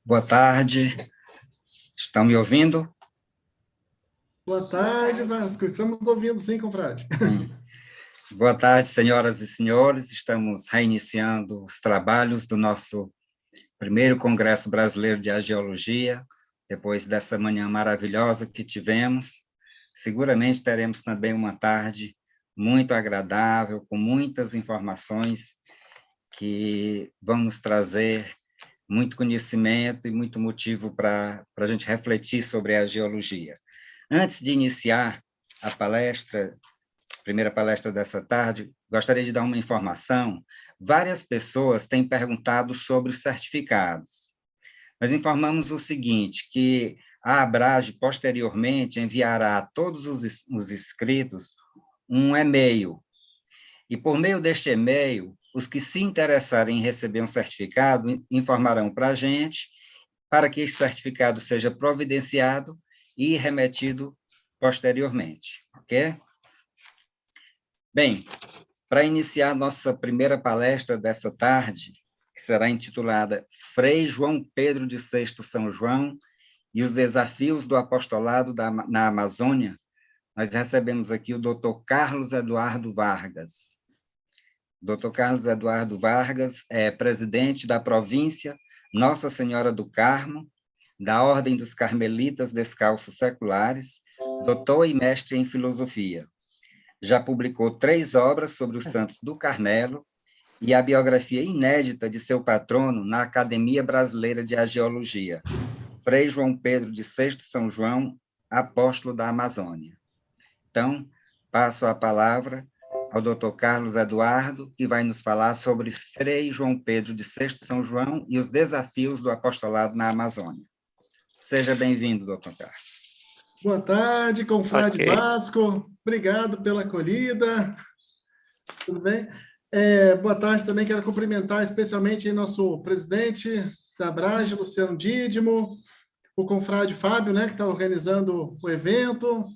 Boa tarde. Estão me ouvindo? Boa tarde, Vasco. Estamos ouvindo, sim, confrade. Boa tarde, senhoras e senhores. Estamos reiniciando os trabalhos do nosso primeiro Congresso Brasileiro de Agiologia, depois dessa manhã maravilhosa que tivemos. Seguramente teremos também uma tarde muito agradável, com muitas informações que vão nos trazer muito conhecimento e muito motivo para a gente refletir sobre a geologia. Antes de iniciar a palestra, primeira palestra dessa tarde, gostaria de dar uma informação. Várias pessoas têm perguntado sobre os certificados. Nós informamos o seguinte, que a Abrage, posteriormente, enviará a todos os inscritos um e-mail. E, por meio deste e-mail, os que se interessarem em receber um certificado informarão para a gente, para que esse certificado seja providenciado e remetido posteriormente, ok? Bem, para iniciar nossa primeira palestra dessa tarde, que será intitulada Frei João Pedro de Sexto São João e os desafios do apostolado na Amazônia, nós recebemos aqui o Dr. Carlos Eduardo Vargas. Dr. Carlos Eduardo Vargas é presidente da província Nossa Senhora do Carmo, da Ordem dos Carmelitas Descalços Seculares, doutor e mestre em filosofia. Já publicou 3 obras sobre os Santos do Carmelo e a biografia inédita de seu patrono na Academia Brasileira de Agiologia, Frei João Pedro de Sexto São João, apóstolo da Amazônia. Então, passo a palavra ao Dr. Carlos Eduardo, que vai nos falar sobre Frei João Pedro de Sexto São João e os desafios do apostolado na Amazônia. Seja bem-vindo, Dr. Carlos. Boa tarde, confrade Vasco. Obrigado pela acolhida. Tudo bem? Boa tarde também. Quero cumprimentar especialmente nosso presidente da Abrage, Luciano Dídimo, o confrade Fábio, né, que está organizando o evento.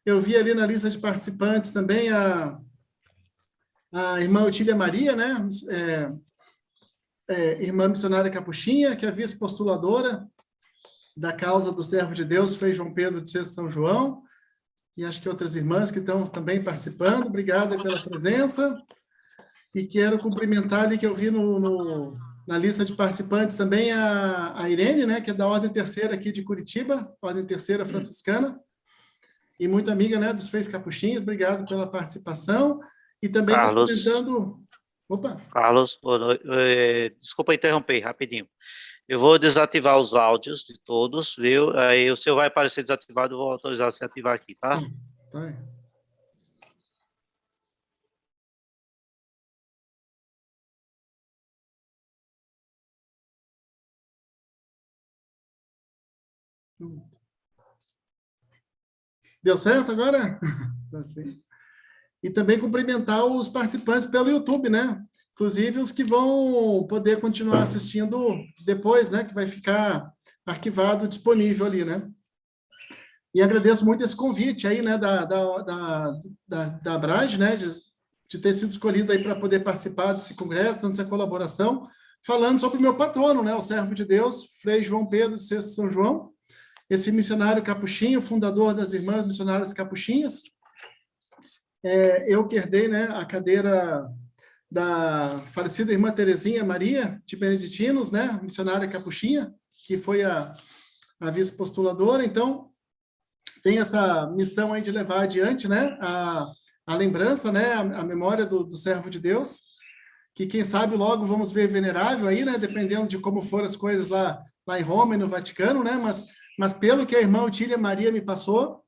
Eu vi ali na lista de participantes também a irmã Otília Maria, né, irmã missionária Capuchinha, que é vice-postuladora da causa do servo de Deus, Frei João Pedro de Sexto São João, e acho que outras irmãs que estão também participando. Obrigado pela presença. E quero cumprimentar ali, que eu vi na lista de participantes também a Irene, né, que é da Ordem Terceira aqui de Curitiba, Ordem Terceira Franciscana, e muito amiga, né, dos Freis Capuchinhos. Obrigado pela participação. E também cumprimentando... Opa! Carlos, desculpa interromper rapidinho. Eu vou desativar os áudios de todos, viu? Aí o seu vai aparecer desativado, eu vou autorizar você a ativar aqui, tá? Tá. Deu certo agora? Tá sim. E também cumprimentar os participantes pelo YouTube, né? Inclusive os que vão poder continuar assistindo depois, né? Que vai ficar arquivado, disponível ali, né? E agradeço muito esse convite aí, né? Da Abrage, né? De ter sido escolhido aí para poder participar desse congresso, dando essa colaboração, falando sobre o meu patrono, né? O servo de Deus, Frei João Pedro de Sexto São João, esse missionário capuchinho, fundador das Irmãs Missionárias Capuchinhas. Eu que herdei, né, a cadeira da falecida irmã Terezinha Maria de Beneditinos, né, missionária capuchinha, que foi a vice-postuladora. Então, tem essa missão aí de levar adiante, né, a lembrança, né, a memória do servo de Deus, que quem sabe logo vamos ver venerável aí, né, dependendo de como foram as coisas lá em Roma e no Vaticano, né, mas pelo que a irmã Otília Maria me passou,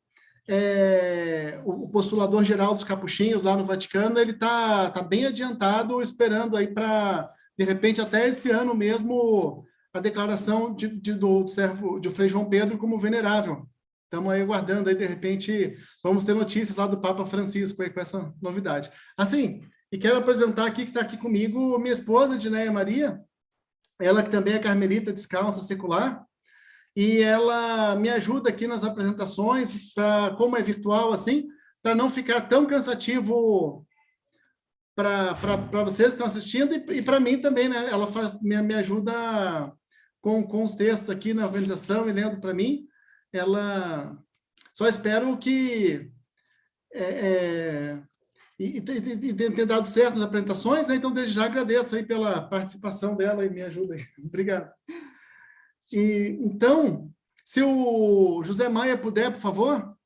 o postulador geral dos capuchinhos lá no Vaticano, ele tá bem adiantado, esperando aí para, de repente, até esse ano mesmo, a declaração do servo de Frei João Pedro como venerável. Estamos aí aguardando, aí, de repente, vamos ter notícias lá do Papa Francisco aí com essa novidade. Assim, e quero apresentar aqui, que está aqui comigo, minha esposa, Dinéia Maria, ela que também é carmelita descalça secular, e ela me ajuda aqui nas apresentações, como é virtual, assim, para não ficar tão cansativo para vocês que estão assistindo, e para mim também, né? Ela me ajuda com os textos aqui na organização e lendo para mim. Ela... Só espero que... E ter dado certo nas apresentações, né? Então, desde já agradeço aí pela participação dela e me ajuda aí. Obrigado. Então, se o José Maia puder, por favor,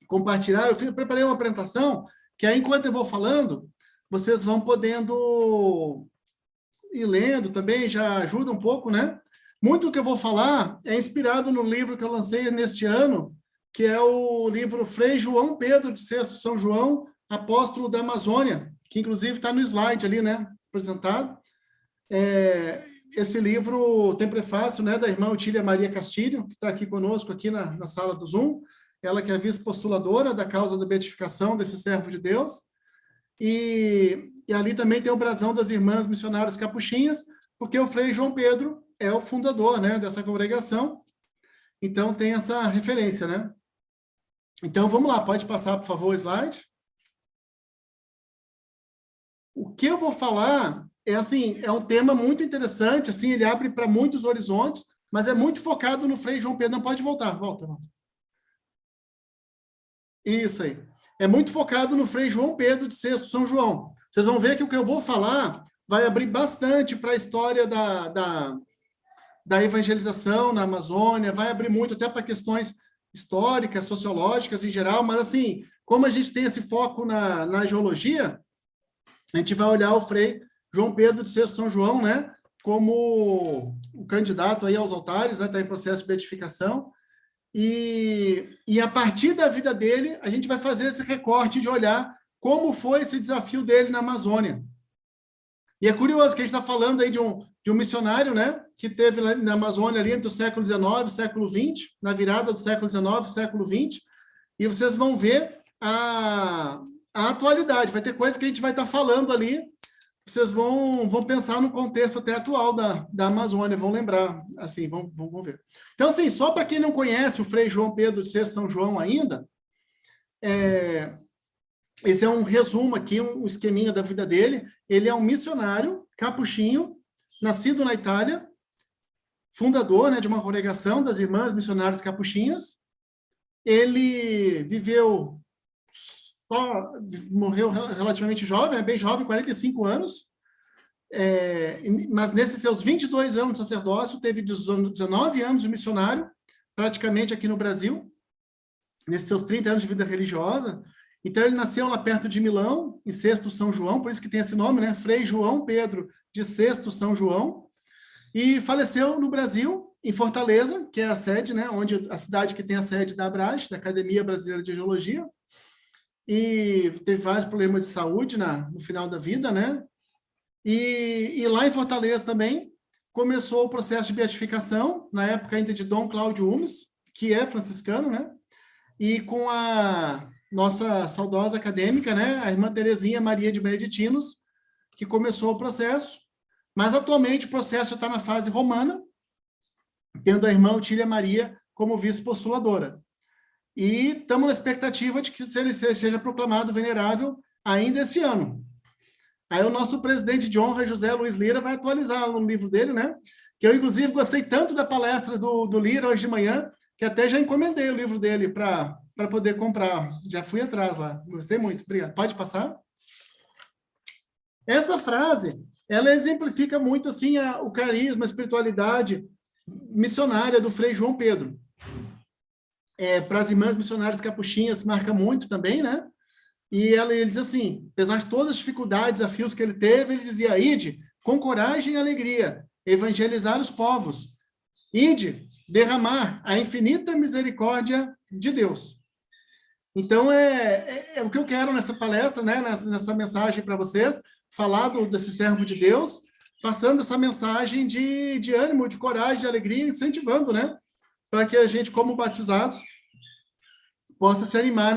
compartilhar. Eu preparei uma apresentação que aí, enquanto eu vou falando, vocês vão podendo ir lendo também, já ajuda um pouco, né? Muito do que eu vou falar é inspirado no livro que eu lancei neste ano, que é o livro Frei João Pedro de Sexto São João, apóstolo da Amazônia, que inclusive está no slide ali, né? Apresentado. Esse livro tem prefácio, né, da irmã Otília Maria Castilho, que está aqui conosco, aqui na sala do Zoom. Ela que é vice-postuladora da causa da beatificação desse servo de Deus. E ali também tem o brasão das irmãs missionárias capuchinhas, porque o Frei João Pedro é o fundador, né, dessa congregação. Então, tem essa referência, né? Então, vamos lá, pode passar, por favor, o slide. O que eu vou falar é um tema muito interessante, assim, ele abre para muitos horizontes, mas é muito focado no Frei João Pedro. Não, pode voltar, volta. Isso aí. É muito focado no Frei João Pedro de Sexto São João. Vocês vão ver que o que eu vou falar vai abrir bastante para a história da evangelização na Amazônia, vai abrir muito até para questões históricas, sociológicas em geral, mas assim, como a gente tem esse foco na geologia, a gente vai olhar o Frei João Pedro de Sexto São João, né, como o candidato aí aos altares, né, está em processo de beatificação, e a partir da vida dele, a gente vai fazer esse recorte de olhar como foi esse desafio dele na Amazônia. E é curioso que a gente está falando aí de um missionário, né, que teve na Amazônia ali entre o século XIX e o século XX, na virada do século XIX e século XX, e vocês vão ver a atualidade. Vai ter coisas que a gente vai estar falando ali, vocês vão pensar no contexto até atual da Amazônia, vão lembrar, assim, vão ver. Então, assim, só para quem não conhece o Frei João Pedro de Sexto São João ainda, esse é um resumo aqui, um esqueminha da vida dele. Ele é um missionário capuchinho, nascido na Itália, fundador, né, de uma congregação das Irmãs Missionárias Capuchinhas. Ele morreu relativamente jovem, bem jovem, 45 anos, mas nesses seus 22 anos de sacerdócio, teve 19 anos de missionário, praticamente aqui no Brasil, nesses seus 30 anos de vida religiosa. Então, ele nasceu lá perto de Milão, em Sexto São João, por isso que tem esse nome, né? Frei João Pedro de Sexto São João, e faleceu no Brasil, em Fortaleza, que é a sede, né? A cidade que tem a sede da ABRAGE, da Academia Brasileira de Geologia, e teve vários problemas de saúde no final da vida, né? E lá em Fortaleza também começou o processo de beatificação, na época ainda de Dom Cláudio Umes, que é franciscano, né? E com a nossa saudosa acadêmica, né? A irmã Terezinha Maria de Beneditinos, que começou o processo, mas atualmente o processo já está na fase romana, tendo a irmã Otília Maria como vice-postuladora. E estamos na expectativa de que ele seja proclamado venerável ainda esse ano. Aí o nosso presidente de honra, José Luiz Lira, vai atualizar no livro dele, né? Que eu, inclusive, gostei tanto da palestra do Lira hoje de manhã, que até já encomendei o livro dele para poder comprar. Já fui atrás lá. Gostei muito. Obrigado. Pode passar? Essa frase, ela exemplifica muito assim o carisma, a espiritualidade missionária do Frei João Pedro. Para as irmãs missionárias capuchinhas, marca muito também, né? E ele diz assim, apesar de todas as dificuldades, desafios que ele teve, ele dizia, ide, com coragem e alegria, evangelizar os povos. Ide, derramar a infinita misericórdia de Deus. Então, é o que eu quero nessa palestra, né? Nessa mensagem para vocês, falar desse servo de Deus, passando essa mensagem de ânimo, de coragem, de alegria, incentivando, né? Para que a gente, como batizados, possa se animar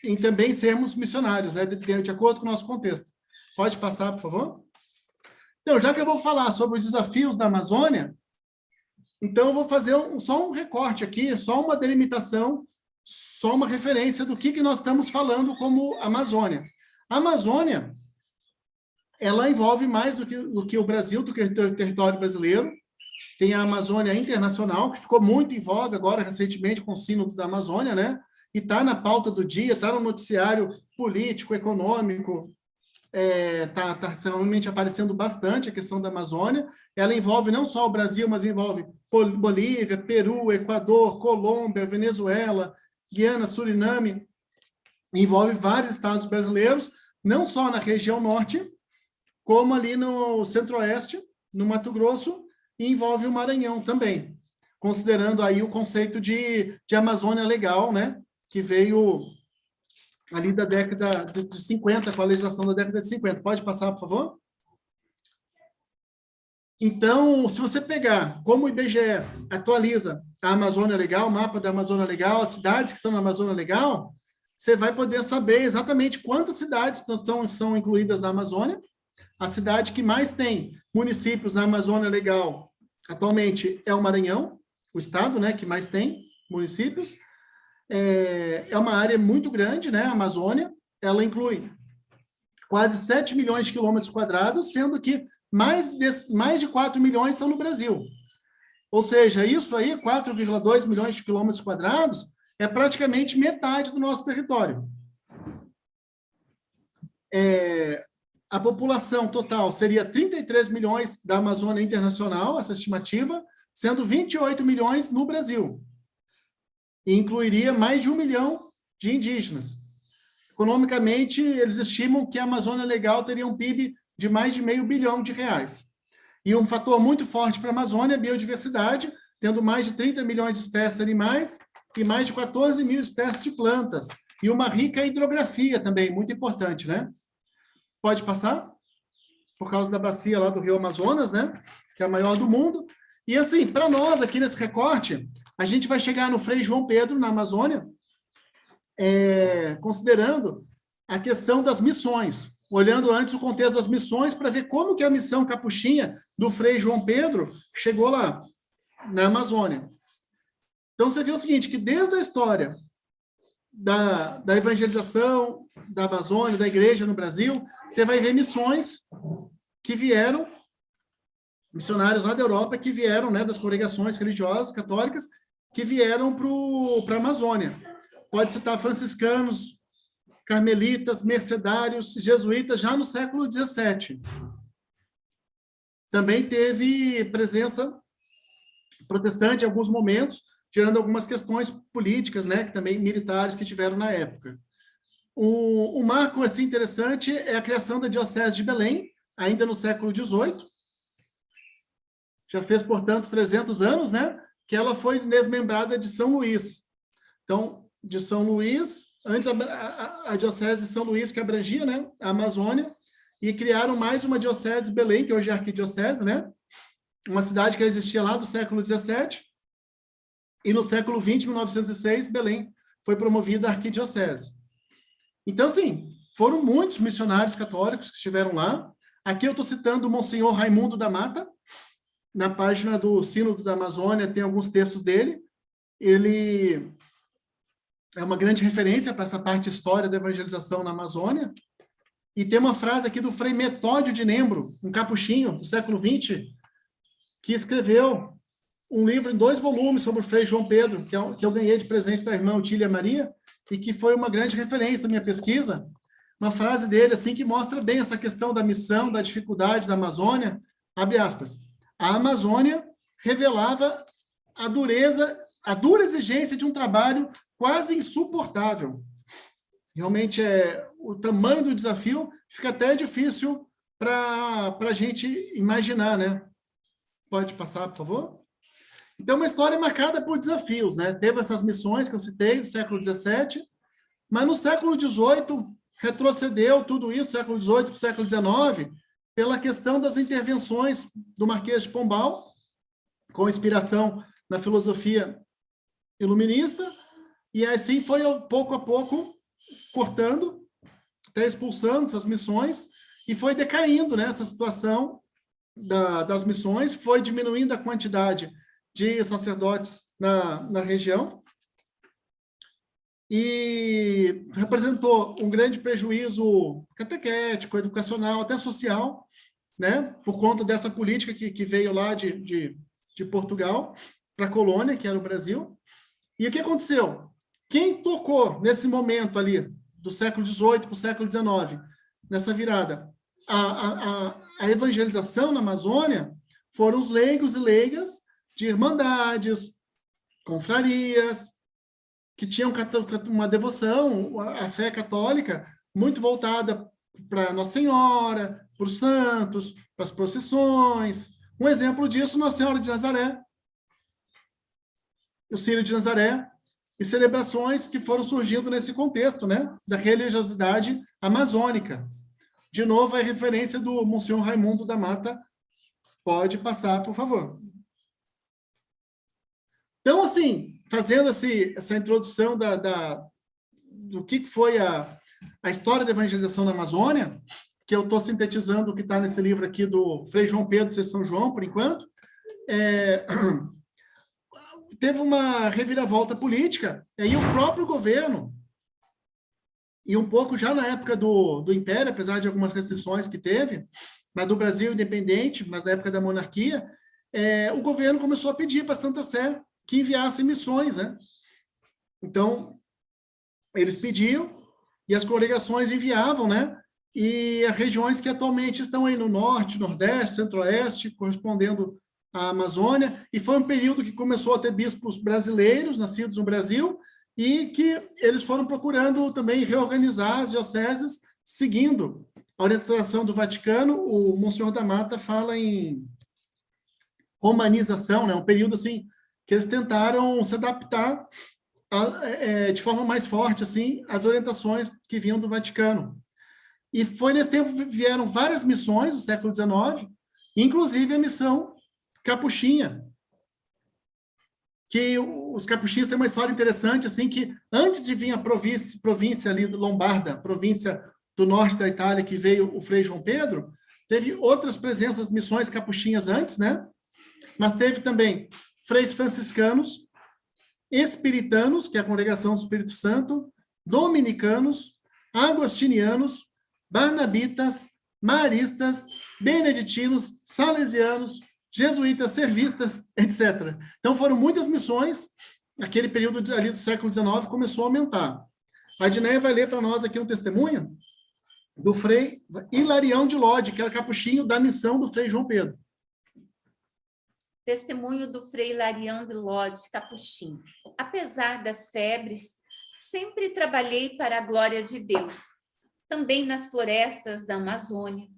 em também sermos missionários, né, de acordo com o nosso contexto. Pode passar, por favor? Então, já que eu vou falar sobre os desafios da Amazônia, então eu vou fazer só um recorte aqui, só uma delimitação, só uma referência do que nós estamos falando como Amazônia. A Amazônia, ela envolve mais do que o Brasil, do que o território brasileiro. tem a Amazônia Internacional, que ficou muito em voga agora, recentemente, com o Sínodo da Amazônia, né? E está na pauta do dia, está no noticiário político, econômico, tá realmente aparecendo bastante a questão da Amazônia. Ela envolve não só o Brasil, mas envolve Bolívia, Peru, Equador, Colômbia, Venezuela, Guiana, Suriname, envolve vários estados brasileiros, não só na região norte, como ali no centro-oeste, no Mato Grosso, e envolve o Maranhão também, considerando aí o conceito de Amazônia Legal, né, que veio ali da década de 50, com a legislação da década de 50. Pode passar, por favor? Então, se você pegar como o IBGE atualiza a Amazônia Legal, o mapa da Amazônia Legal, as cidades que estão na Amazônia Legal, você vai poder saber exatamente quantas cidades são incluídas na Amazônia. A cidade que mais tem municípios na Amazônia Legal atualmente é o Maranhão, o estado, né, que mais tem municípios. É uma área muito grande, né, a Amazônia. Ela inclui quase 7 milhões de quilômetros quadrados, sendo que mais de 4 milhões são no Brasil. Ou seja, isso aí, 4,2 milhões de quilômetros quadrados, é praticamente metade do nosso território. A população total seria 33 milhões da Amazônia Internacional, essa estimativa, sendo 28 milhões no Brasil. E incluiria mais de 1 milhão de indígenas. Economicamente, eles estimam que a Amazônia Legal teria um PIB de mais de R$500 bilhão. E um fator muito forte para a Amazônia é a biodiversidade, tendo mais de 30 milhões de espécies animais e mais de 14 mil espécies de plantas. E uma rica hidrografia também, muito importante, né? Pode passar? Por causa da bacia lá do Rio Amazonas, né? Que é a maior do mundo. E assim, para nós, aqui nesse recorte, a gente vai chegar no Frei João Pedro, na Amazônia, considerando a questão das missões, olhando antes o contexto das missões para ver como que a missão Capuchinha do Frei João Pedro chegou lá, na Amazônia. Então, você vê o seguinte, que desde a história da evangelização da Amazônia, da igreja no Brasil, você vai ver missões que vieram, missionários lá da Europa que vieram, né, das congregações religiosas católicas, que vieram para a Amazônia. Pode citar franciscanos, carmelitas, mercedários, jesuítas, já no século XVII. Também teve presença protestante em alguns momentos, gerando algumas questões políticas, né, que também militares que tiveram na época. Um marco assim, interessante é a criação da Diocese de Belém, ainda no século XVIII. Já fez, portanto, 300 anos, né, que ela foi desmembrada de São Luís. Então, de São Luís, antes a Diocese de São Luís, que abrangia, né, a Amazônia, e criaram mais uma Diocese de Belém, que hoje é a Arquidiocese, né, uma cidade que existia lá do século XVII, e no século XX, 1906, Belém foi promovida a Arquidiocese. Então, assim, foram muitos missionários católicos que estiveram lá. Aqui eu estou citando o Monsenhor Raimundo da Mata, na página do Sínodo da Amazônia tem alguns textos dele. Ele é uma grande referência para essa parte de história da evangelização na Amazônia. E tem uma frase aqui do Frei Metódio de Nembro, um capuchinho do século XX, que escreveu um livro em 2 volumes sobre o Frei João Pedro, que eu ganhei de presente da irmã Otília Maria, e que foi uma grande referência na minha pesquisa. Uma frase dele assim que mostra bem essa questão da missão, da dificuldade da Amazônia. Abre aspas. A Amazônia revelava a dura exigência de um trabalho quase insuportável. Realmente, o tamanho do desafio fica até difícil para a gente imaginar, né? Pode passar, por favor? Então, uma história marcada por desafios, né? Teve essas missões que eu citei do século XVII, mas no século XVIII retrocedeu tudo isso, século XVIII para o século XIX, pela questão das intervenções do Marquês de Pombal, com inspiração na filosofia iluminista, e assim foi, pouco a pouco, cortando, até expulsando essas missões, e foi decaindo, né, essa situação das missões, foi diminuindo a quantidade de sacerdotes na região, e representou um grande prejuízo catequético, educacional, até social, né, por conta dessa política que veio lá de de Portugal para a colônia, que era o Brasil. E o que aconteceu? Quem tocou nesse momento ali, do século XVIII para o século XIX, nessa virada, a evangelização na Amazônia foram os leigos e leigas de irmandades, confrarias, que tinham uma devoção, a fé católica, muito voltada para Nossa Senhora, para os santos, para as procissões. Um exemplo disso, Nossa Senhora de Nazaré, o Círio de Nazaré, e celebrações que foram surgindo nesse contexto, né, da religiosidade amazônica. De novo, a referência do Monsenhor Raimundo da Mata. Pode passar, por favor. Então, assim, fazendo essa introdução do que foi a história da evangelização na Amazônia, que eu estou sintetizando o que está nesse livro aqui do Frei João Pedro de São João, por enquanto, teve uma reviravolta política, e aí o próprio governo, e um pouco já na época do Império, apesar de algumas restrições que teve, mas do Brasil independente, mas na época da monarquia, o governo começou a pedir para a Santa Sé que enviasse missões, né? Então, eles pediam, e as congregações enviavam, né? E as regiões que atualmente estão aí no norte, nordeste, centro-oeste, correspondendo à Amazônia, e foi um período que começou a ter bispos brasileiros, nascidos no Brasil, e que eles foram procurando também reorganizar as dioceses, seguindo a orientação do Vaticano. O Monsenhor da Mata fala em romanização, né? Um período assim que eles tentaram se adaptar de forma mais forte assim às orientações que vinham do Vaticano. E foi nesse tempo que vieram várias missões do século XIX, inclusive a missão capuchinha, que os capuchinhos têm uma história interessante, assim, que antes de vir a província ali lombarda, província do norte da Itália, que veio o Frei João Pedro, teve outras presenças, missões capuchinhas antes, né? Mas teve também freis franciscanos, espiritanos, que é a congregação do Espírito Santo, dominicanos, agostinianos, barnabitas, maristas, beneditinos, salesianos, jesuítas, servistas, etc. Então, foram muitas missões. Aquele período ali do século XIX começou a aumentar. A Dinéia vai ler para nós aqui um testemunho do Frei Hilarião de Lodi, que era capuchinho da missão do Frei João Pedro. Testemunho do Frei Hilarião de Lodi, capuchinho. Apesar das febres, sempre trabalhei para a glória de Deus, também nas florestas da Amazônia.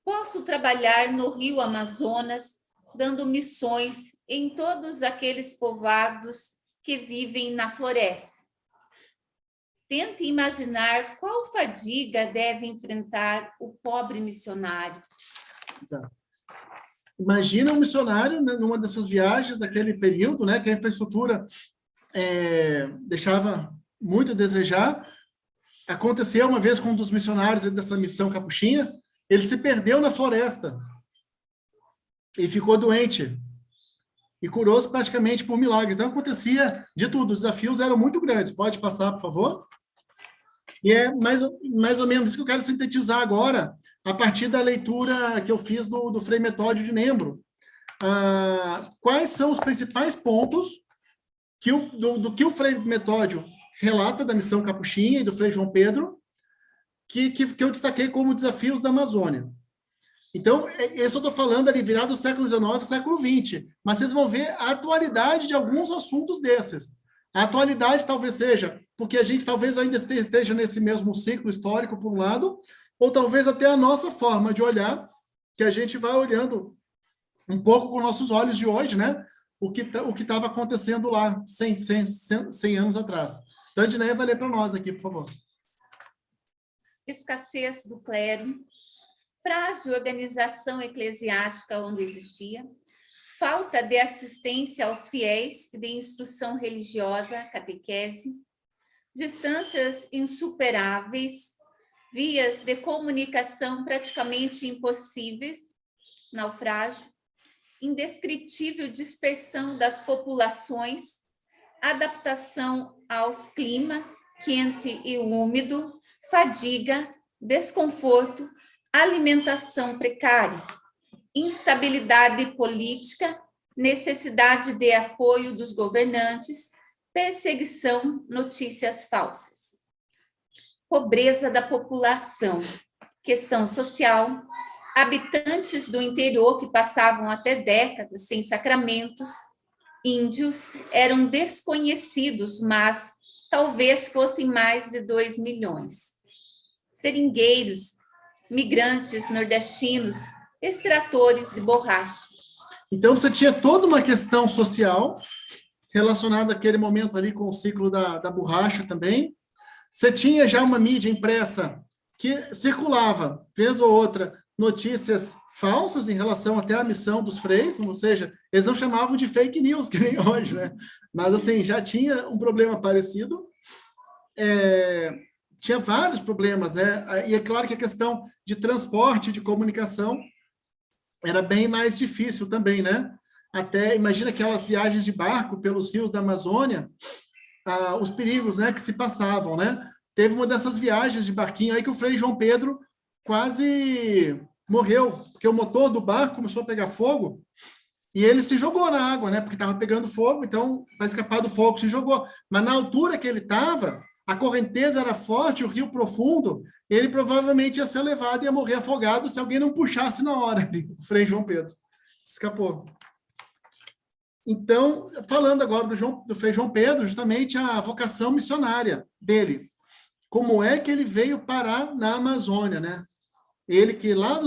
Posso trabalhar no rio Amazonas, dando missões em todos aqueles povoados que vivem na floresta. Tente imaginar qual fadiga deve enfrentar o pobre missionário. Imagina um missionário, né, numa dessas viagens daquele período, né, que a infraestrutura deixava muito a desejar. Aconteceu uma vez com um dos missionários dessa missão capuchinha, ele se perdeu na floresta e ficou doente e curou-se praticamente por milagre. Então, acontecia de tudo, os desafios eram muito grandes. Pode passar, por favor? E é mais ou menos isso que eu quero sintetizar agora, a partir da leitura que eu fiz do Frei Metódio de Nembro. Quais são os principais pontos do que o Frei Metódio relata da missão capuchinha e do Frei João Pedro, que eu destaquei como desafios da Amazônia. Então, isso eu estou falando ali, virado do século XIX, século XX, mas vocês vão ver a atualidade de alguns assuntos desses. A atualidade talvez seja porque a gente talvez ainda esteja nesse mesmo ciclo histórico, por um lado, ou talvez até a nossa forma de olhar, que a gente vai olhando um pouco com nossos olhos de hoje, né? O que estava acontecendo lá 100 anos atrás. Então, a Dinéia vai ler para nós aqui, por favor. Escassez do clero, frágil organização eclesiástica onde existia, falta de assistência aos fiéis e de instrução religiosa, catequese, distâncias insuperáveis, vias de comunicação praticamente impossíveis, naufrágio, indescritível dispersão das populações, adaptação aos clima quente e úmido, fadiga, desconforto, alimentação precária, instabilidade política, necessidade de apoio dos governantes, perseguição, notícias falsas. Pobreza da população, questão social, habitantes do interior que passavam até décadas sem sacramentos, índios eram desconhecidos, mas talvez fossem mais de 2 milhões. Seringueiros, migrantes nordestinos, extratores de borracha. Então, você tinha toda uma questão social relacionada àquele momento ali com o ciclo da borracha também. Você tinha já uma mídia impressa que circulava, vez ou outra, notícias falsas em relação até à missão dos freis, ou seja, eles não chamavam de fake news, que nem hoje, né? Mas, assim, já tinha um problema parecido. Tinha vários problemas, né? E é claro que a questão de transporte, de comunicação, era bem mais difícil também, né? Até, imagina aquelas viagens de barco pelos rios da Amazônia, os perigos, né, que se passavam, né? Teve uma dessas viagens de barquinho aí que o Frei João Pedro quase morreu, porque o motor do barco começou a pegar fogo e ele se jogou na água, né? Porque estava pegando fogo, então, para escapar do fogo, se jogou. Mas na altura que ele estava, a correnteza era forte, o rio profundo, ele provavelmente ia ser levado e ia morrer afogado se alguém não puxasse na hora. O Frei João Pedro escapou. Então, falando agora do Frei João Pedro, justamente a vocação missionária dele. Como é que ele veio parar na Amazônia, né? Ele que lá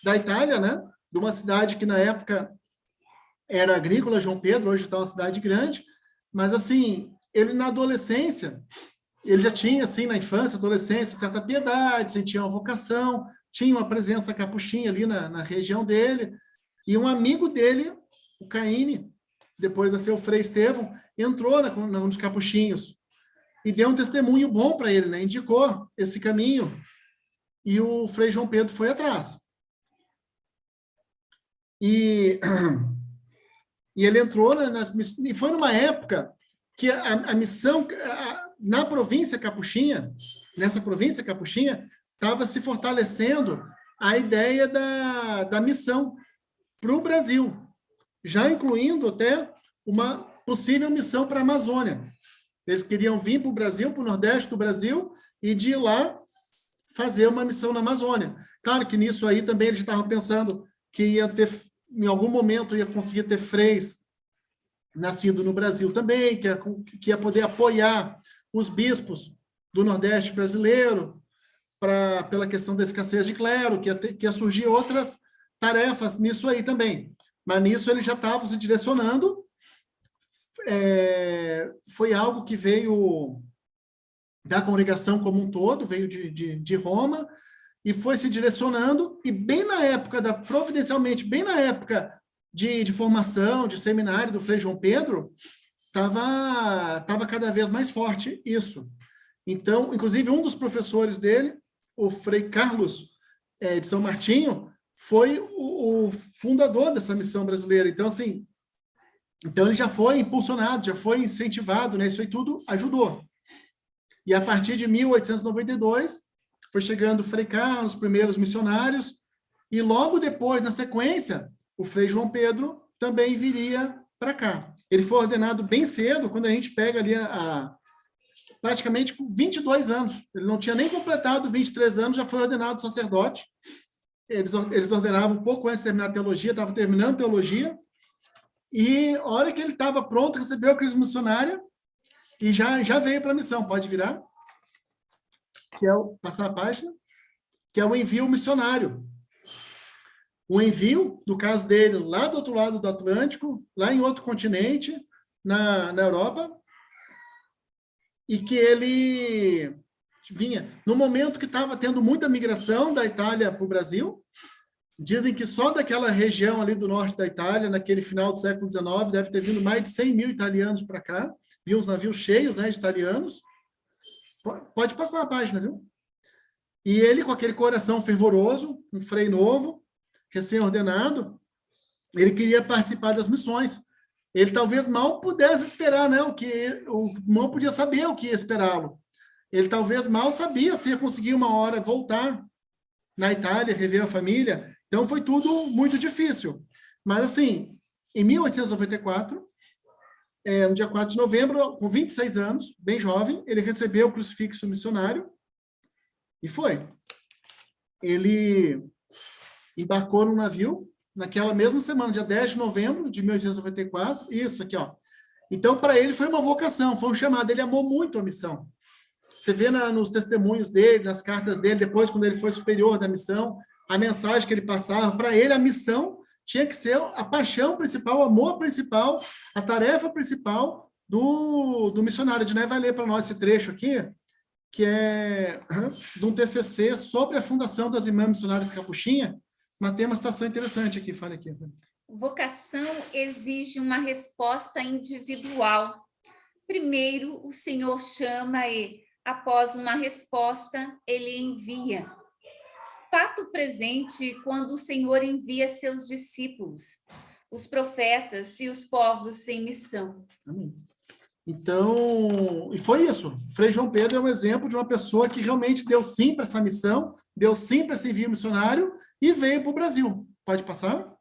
da Itália, né? De uma cidade que na época era agrícola, João Pedro, hoje está uma cidade grande, mas assim, ele na adolescência, ele já tinha, assim, na infância, adolescência, certa piedade, sentia uma vocação, tinha uma presença capuchinha ali na região dele, e um amigo dele, o Caíne, depois de ser o Frei Estevão, entrou nos capuchinhos e deu um testemunho bom para ele, né? Indicou esse caminho, e o Frei João Pedro foi atrás. E ele entrou e foi numa época que a missão na província capuchinha, nessa província capuchinha, estava se fortalecendo a ideia da missão para o Brasil, já incluindo até uma possível missão para a Amazônia. Eles queriam vir para o Brasil, para o Nordeste do Brasil, e de lá fazer uma missão na Amazônia. Claro que nisso aí também eles estavam pensando que ia ter, em algum momento, ia conseguir ter freis nascido no Brasil também, que ia poder apoiar os bispos do Nordeste brasileiro pela questão da escassez de clero, que ia surgir outras tarefas nisso aí também. Mas nisso ele já estava se direcionando. Foi algo que veio da congregação como um todo, veio de Roma, e foi se direcionando, e bem na época providencialmente, bem na época de formação, de seminário do Frei João Pedro, estava cada vez mais forte isso. Então, inclusive, um dos professores dele, o Frei Carlos de São Martinho, foi o fundador dessa missão brasileira. Então, assim, ele já foi impulsionado, já foi incentivado, né? Isso aí tudo ajudou. E a partir de 1892, foi chegando o Frei Carlos, os primeiros missionários, e logo depois, na sequência, o Frei João Pedro também viria para cá. Ele foi ordenado bem cedo, quando a gente pega ali praticamente com 22 anos. Ele não tinha nem completado 23 anos, já foi ordenado sacerdote. Eles ordenavam um pouco antes de terminar a teologia, estava terminando a teologia, e a hora que ele estava pronto, recebeu a crisma missionária, e já veio para a missão. Pode virar? Passar a página. Que é o envio missionário. O envio, no caso dele, lá do outro lado do Atlântico, lá em outro continente, na Europa, e que ele vinha no momento que estava tendo muita migração da Itália para o Brasil. Dizem que só daquela região ali do norte da Itália, naquele final do século XIX, deve ter vindo mais de 100 mil italianos para cá. Viam os navios cheios, né, de italianos. Pode passar a página, viu? E ele, com aquele coração fervoroso, um frei novo, recém-ordenado, ele queria participar das missões. Ele talvez mal pudesse esperar, né? Mal podia saber o que ia esperá-lo. Ele talvez mal sabia se ia conseguir uma hora voltar na Itália, rever a família. Então, foi tudo muito difícil. Mas, assim, em 1894, no dia 4 de novembro, com 26 anos, bem jovem, ele recebeu o crucifixo missionário e foi. Ele embarcou num navio naquela mesma semana, dia 10 de novembro de 1894, isso aqui, ó. Então, para ele foi uma vocação, foi um chamado, ele amou muito a missão. Você vê nos testemunhos dele, nas cartas dele, depois, quando ele foi superior da missão, a mensagem que ele passava, para ele a missão tinha que ser a paixão principal, o amor principal, a tarefa principal do missionário. A Edneia vai ler para nós esse trecho aqui, que é de um TCC sobre a fundação das Irmãs Missionárias Capuchinha, mas tem uma citação interessante aqui, fala aqui. Vocação exige uma resposta individual. Primeiro, o Senhor chama e, após uma resposta, ele envia. Fato presente quando o Senhor envia seus discípulos, os profetas e os povos em missão. Amém. Então, e foi isso. Frei João Pedro é um exemplo de uma pessoa que realmente deu sim para essa missão, deu sim para esse envio missionário e veio para o Brasil. Pode passar?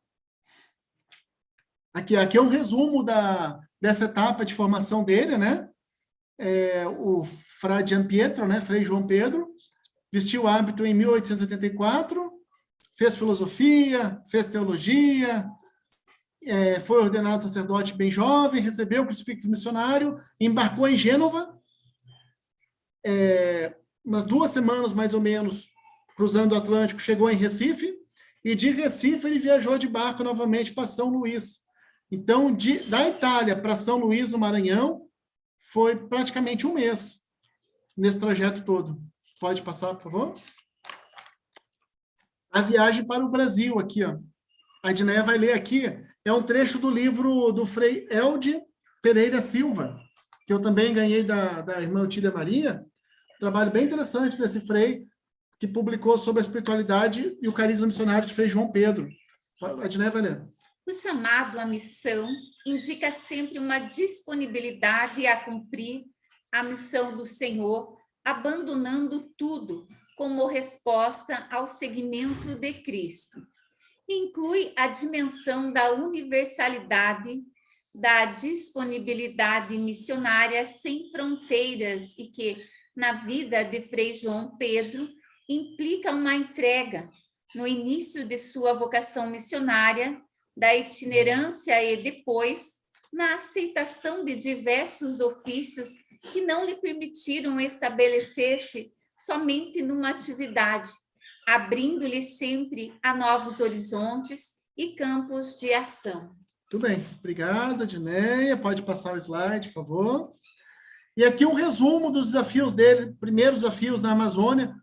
Aqui é um resumo dessa etapa de formação dele, né? O Frei Gian Pietro, né? Frei João Pedro, vestiu o hábito em 1884, fez filosofia, fez teologia, foi ordenado sacerdote bem jovem, recebeu o crucifixo missionário, embarcou em Gênova, umas 2 semanas mais ou menos, cruzando o Atlântico, chegou em Recife, e de Recife ele viajou de barco novamente para São Luís. Então, da Itália para São Luís, no Maranhão, foi praticamente 1 mês nesse trajeto todo. Pode passar, por favor? A viagem para o Brasil, aqui, ó. A Edneia vai ler aqui, é um trecho do livro do Frei Elde Pereira Silva, que eu também ganhei da irmã Otília Maria, um trabalho bem interessante desse frei, que publicou sobre a espiritualidade e o carisma missionário de Frei João Pedro. A Edneia vai ler. O chamado à missão indica sempre uma disponibilidade a cumprir a missão do Senhor, abandonando tudo como resposta ao seguimento de Cristo. Inclui a dimensão da universalidade, da disponibilidade missionária sem fronteiras e que, na vida de Frei João Pedro, implica uma entrega, no início de sua vocação missionária, da itinerância e depois, na aceitação de diversos ofícios que não lhe permitiram estabelecer-se somente numa atividade, abrindo-lhe sempre a novos horizontes e campos de ação. Tudo bem, obrigado, Edneia. Pode passar o slide, por favor. E aqui um resumo dos desafios dele, primeiros desafios na Amazônia,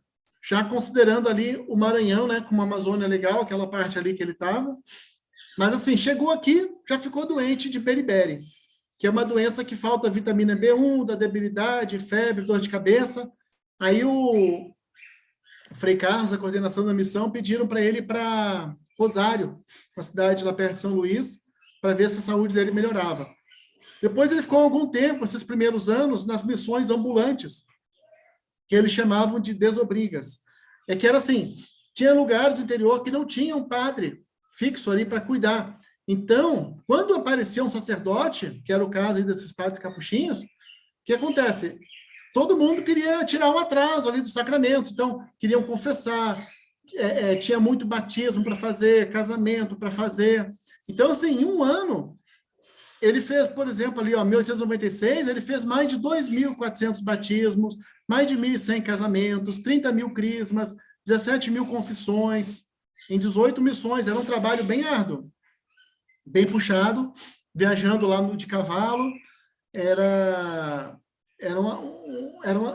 já considerando ali o Maranhão, né, como uma Amazônia legal, aquela parte ali que ele estava. Mas assim, chegou aqui, já ficou doente de beriberi, que é uma doença que falta vitamina B1, da debilidade, febre, dor de cabeça. Aí o Frei Carlos, a coordenação da missão, pediram para ele ir para Rosário, uma cidade lá perto de São Luís, para ver se a saúde dele melhorava. Depois ele ficou algum tempo, esses primeiros anos, nas missões ambulantes, que eles chamavam de desobrigas. É que era assim, tinha lugares do interior que não tinham um padre fixo ali para cuidar. Então, quando aparecia um sacerdote, que era o caso aí desses padres capuchinhos, o que acontece? Todo mundo queria tirar um atraso ali dos sacramentos, então queriam confessar, tinha muito batismo para fazer, casamento para fazer. Então, assim, em 1 ano, ele fez, por exemplo, ali, ó, 1896, ele fez mais de 2.400 batismos, mais de 1.100 casamentos, 30.000 crismas, 17.000 confissões, em 18 missões. Era um trabalho bem árduo, bem puxado, viajando lá de cavalo. Era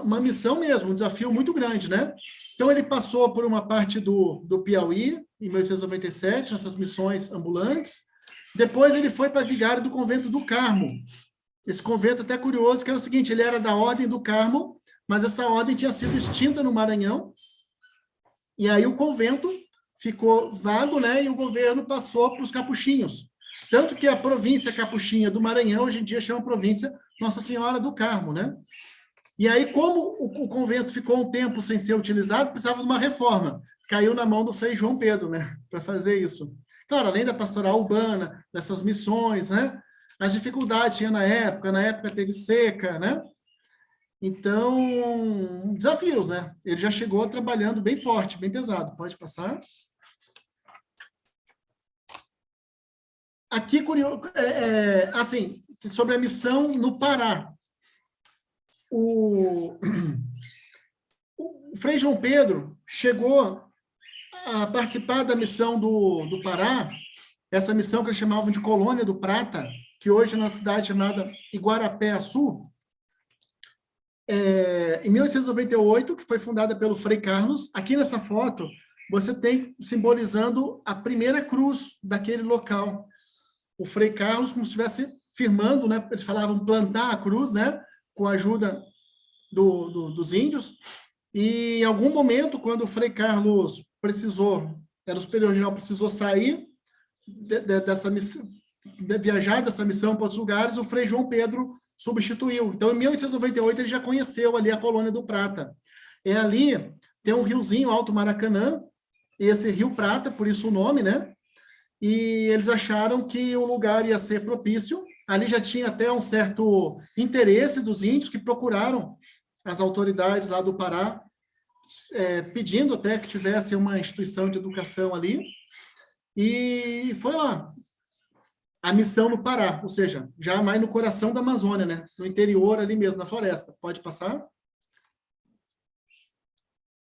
uma missão mesmo, um desafio muito grande, né? Então, ele passou por uma parte do Piauí, em 1897, nessas missões ambulantes. Depois, ele foi para Vigário do Convento do Carmo. Esse convento até curioso, que era o seguinte, ele era da Ordem do Carmo, mas essa ordem tinha sido extinta no Maranhão, e aí o convento ficou vago, né? E o governo passou para os capuchinhos. Tanto que a província capuchinha do Maranhão, hoje em dia, chama província Nossa Senhora do Carmo, né? E aí, como o convento ficou um tempo sem ser utilizado, precisava de uma reforma. Caiu na mão do Frei João Pedro, né? Para fazer isso. Claro, além da pastoral urbana, dessas missões, né? As dificuldades tinha na época teve seca, né? Então, desafios, né? Ele já chegou trabalhando bem forte, bem pesado. Pode passar. Aqui, curioso, assim, sobre a missão no Pará. O Frei João Pedro chegou a participar da missão do Pará, essa missão que eles chamavam de Colônia do Prata, que hoje é na cidade chamada Iguarapé-Açu, em 1898, que foi fundada pelo Frei Carlos. Aqui nessa foto, você tem simbolizando a primeira cruz daquele local. O Frei Carlos, como se estivesse firmando, né? Eles falavam plantar a cruz, né? Com a ajuda dos índios. E em algum momento, quando o Frei Carlos era o superior-geral, precisou sair dessa missão, viajar dessa missão para outros lugares, o Frei João Pedro substituiu. Então, em 1898, ele já conheceu ali a Colônia do Prata. Ali tem um riozinho, Alto Maracanã, esse Rio Prata, por isso o nome, né? E eles acharam que o lugar ia ser propício. Ali já tinha até um certo interesse dos índios que procuraram as autoridades lá do Pará, pedindo até que tivesse uma instituição de educação ali. E foi lá. A missão no Pará, ou seja, já mais no coração da Amazônia, né? No interior ali mesmo, na floresta. Pode passar?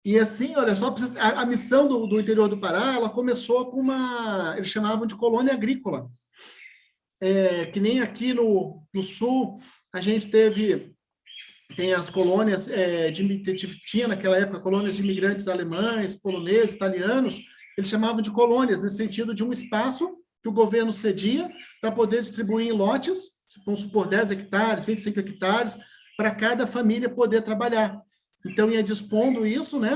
E assim, olha só, a missão do interior do Pará, ela começou com eles chamavam de colônia agrícola. Que nem aqui no sul, a gente tem as colônias, tinha naquela época colônias de imigrantes alemães, poloneses, italianos, eles chamavam de colônias, nesse sentido de um espaço que o governo cedia para poder distribuir em lotes, vamos supor 10 hectares, 25 hectares, para cada família poder trabalhar. Então, ia dispondo isso, né?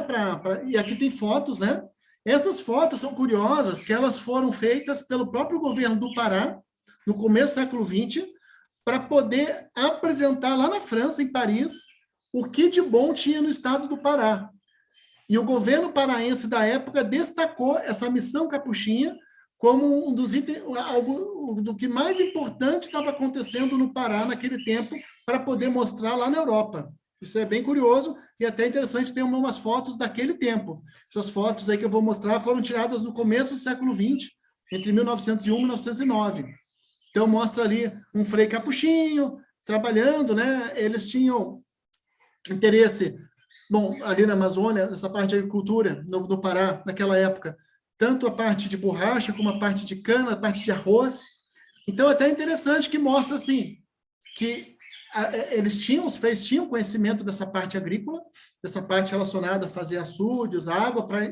E aqui tem fotos, né? Essas fotos são curiosas, que elas foram feitas pelo próprio governo do Pará, no começo do século XX, para poder apresentar lá na França, em Paris, o que de bom tinha no estado do Pará. E o governo paraense da época destacou essa missão capuchinha como um dos itens, algo do que mais importante estava acontecendo no Pará naquele tempo, para poder mostrar lá na Europa. Isso é bem curioso e até interessante ter umas fotos daquele tempo. Essas fotos aí que eu vou mostrar foram tiradas no começo do século XX, entre 1901 e 1909. Então, mostra ali um frei capuchinho, trabalhando, né? Eles tinham interesse, bom, ali na Amazônia, nessa parte de agricultura, no Pará, naquela época, tanto a parte de borracha, como a parte de cana, a parte de arroz. Então, é até interessante que mostra, assim, que os freis tinham conhecimento dessa parte agrícola, dessa parte relacionada a fazer açudes, água, para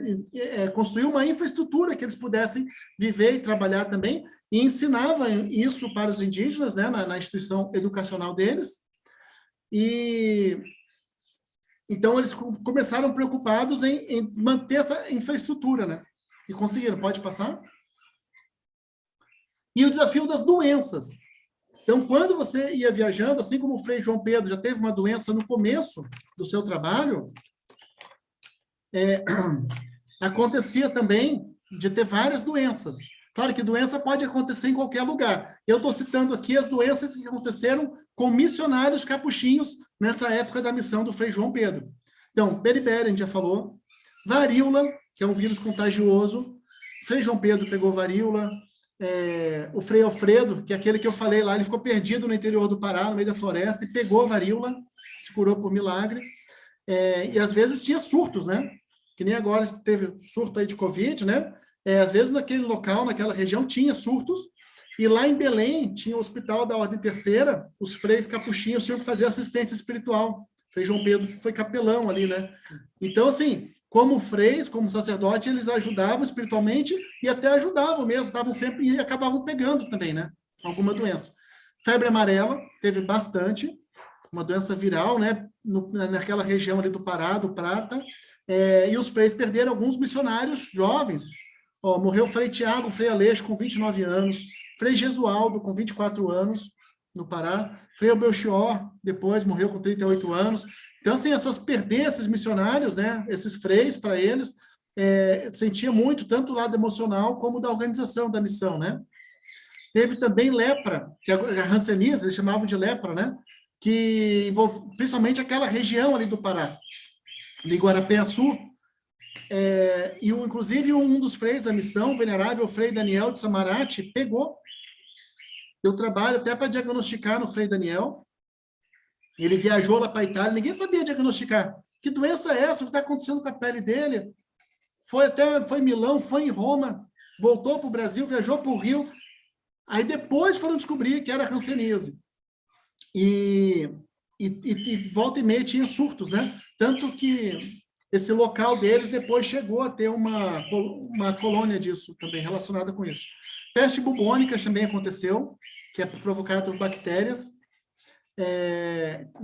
construir uma infraestrutura que eles pudessem viver e trabalhar também, e ensinava isso para os indígenas, né, na instituição educacional deles. E então eles começaram preocupados em manter essa infraestrutura, né? E conseguiram. Pode passar? E o desafio das doenças. Então, quando você ia viajando, assim como o Frei João Pedro já teve uma doença no começo do seu trabalho, acontecia também de ter várias doenças. Claro que doença pode acontecer em qualquer lugar. Eu estou citando aqui as doenças que aconteceram com missionários capuchinhos nessa época da missão do Frei João Pedro. Então, beriberi, a gente já falou. Varíola, que é um vírus contagioso. Frei João Pedro pegou varíola. O Frei Alfredo, que é aquele que eu falei lá, ele ficou perdido no interior do Pará, no meio da floresta, e pegou a varíola, se curou por milagre. E às vezes tinha surtos, né? Que nem agora teve surto aí de Covid, né? Às vezes naquele local, naquela região, tinha surtos, e lá em Belém tinha o hospital da Ordem Terceira, os freis capuchinhos tinham que fazer assistência espiritual. O Frei João Pedro foi capelão ali, né? Então, assim, como freis, como sacerdote, eles ajudavam espiritualmente e até ajudavam mesmo, estavam sempre e acabavam pegando também, né? Alguma doença. Febre amarela, teve bastante, uma doença viral, né? Naquela região ali do Pará, do Prata, e os freis perderam alguns missionários jovens. Morreu o Frei Tiago, Frei Aleixo, com 29 anos, Frei Jesualdo, com 24 anos, no Pará, Frei Belchior, depois morreu com 38 anos. Então, assim, perder esses missionários, né, esses freis, para eles, sentia muito, tanto o lado emocional como da organização da missão, né? Teve também lepra, que a hanseníase, eles chamavam de lepra, né? Que envolve principalmente aquela região ali do Pará, de Guarapé-Açu, inclusive um dos freis da missão, o venerável Frei Daniel de Samarate, deu trabalho até para diagnosticar no Frei Daniel. Ele viajou lá para a Itália, ninguém sabia diagnosticar. Que doença é essa? O que está acontecendo com a pele dele? Foi em Milão, foi em Roma, voltou para o Brasil, viajou para o Rio. Aí depois foram descobrir que era hanseníase. E volta e meia tinha surtos, né? Tanto que esse local deles depois chegou a ter uma colônia disso também, relacionada com isso. Peste bubônica também aconteceu, que é provocada por bactérias.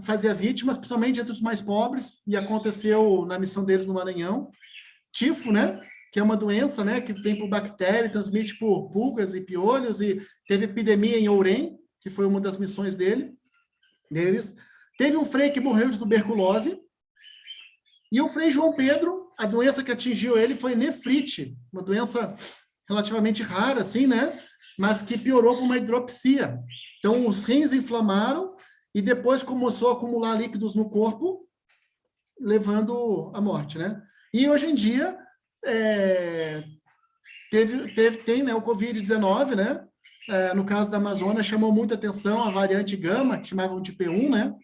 Fazia vítimas, principalmente entre os mais pobres, e aconteceu na missão deles no Maranhão. Tifo, né? Que é uma doença, né, que vem por bactéria, transmite por pulgas e piolhos, e teve epidemia em Ourém, que foi uma das missões deles. Teve um frei que morreu de tuberculose, e o frei João Pedro, a doença que atingiu ele foi nefrite, uma doença relativamente rara, assim, né, mas que piorou com uma hidropsia. Então, os rins inflamaram, e depois começou a acumular líquidos no corpo, levando à morte, né? E hoje em dia, tem, né, o Covid-19, né? No caso da Amazônia, chamou muita atenção a variante gama, que chamavam de P1, né?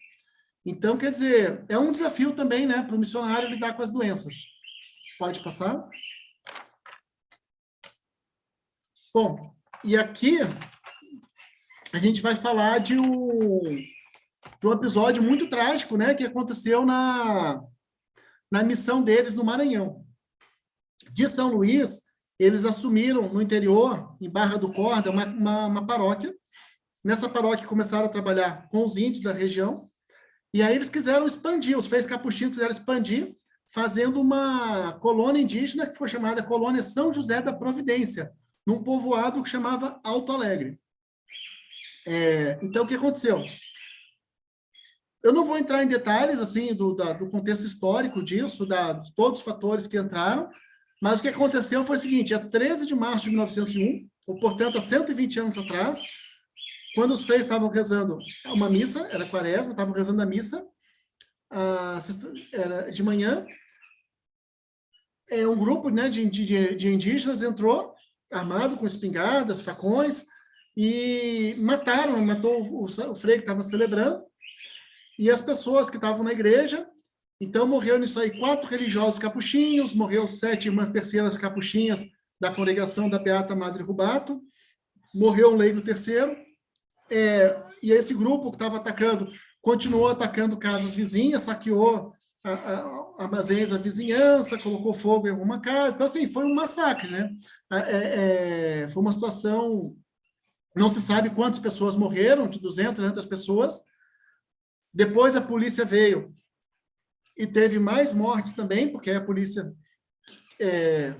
Então, quer dizer, é um desafio também, né, para o missionário lidar com as doenças. Pode passar? Bom, e aqui a gente vai falar de um episódio muito trágico, né, que aconteceu na missão deles no Maranhão. De São Luís, eles assumiram no interior, em Barra do Corda, uma paróquia. Nessa paróquia começaram a trabalhar com os índios da região, e aí eles quiseram expandir, os freis capuchinhos quiseram expandir, fazendo uma colônia indígena que foi chamada Colônia São José da Providência, num povoado que chamava Alto Alegre. Então, o que aconteceu? Eu não vou entrar em detalhes assim do contexto histórico disso, de todos os fatores que entraram, mas o que aconteceu foi o seguinte: dia 13 de março de 1901, ou portanto há 120 anos atrás, quando os freis estavam rezando uma missa, era quaresma, estavam rezando a missa, era de manhã, um grupo, né, de indígenas entrou, armado com espingardas, facões, e matou o frei que estava celebrando, e as pessoas que estavam na igreja. Então, morreu nisso aí 4 religiosos capuchinhos, morreu 7 irmãs terceiras capuchinhas da congregação da Beata Madre Rubato, morreu um leigo terceiro, e esse grupo que estava atacando, continuou atacando casas vizinhas, saqueou armazéns da vizinhança, colocou fogo em alguma casa. Então, assim, foi um massacre, né? Foi uma situação, não se sabe quantas pessoas morreram, de 200, 300 pessoas. Depois a polícia veio e teve mais mortes também, porque a polícia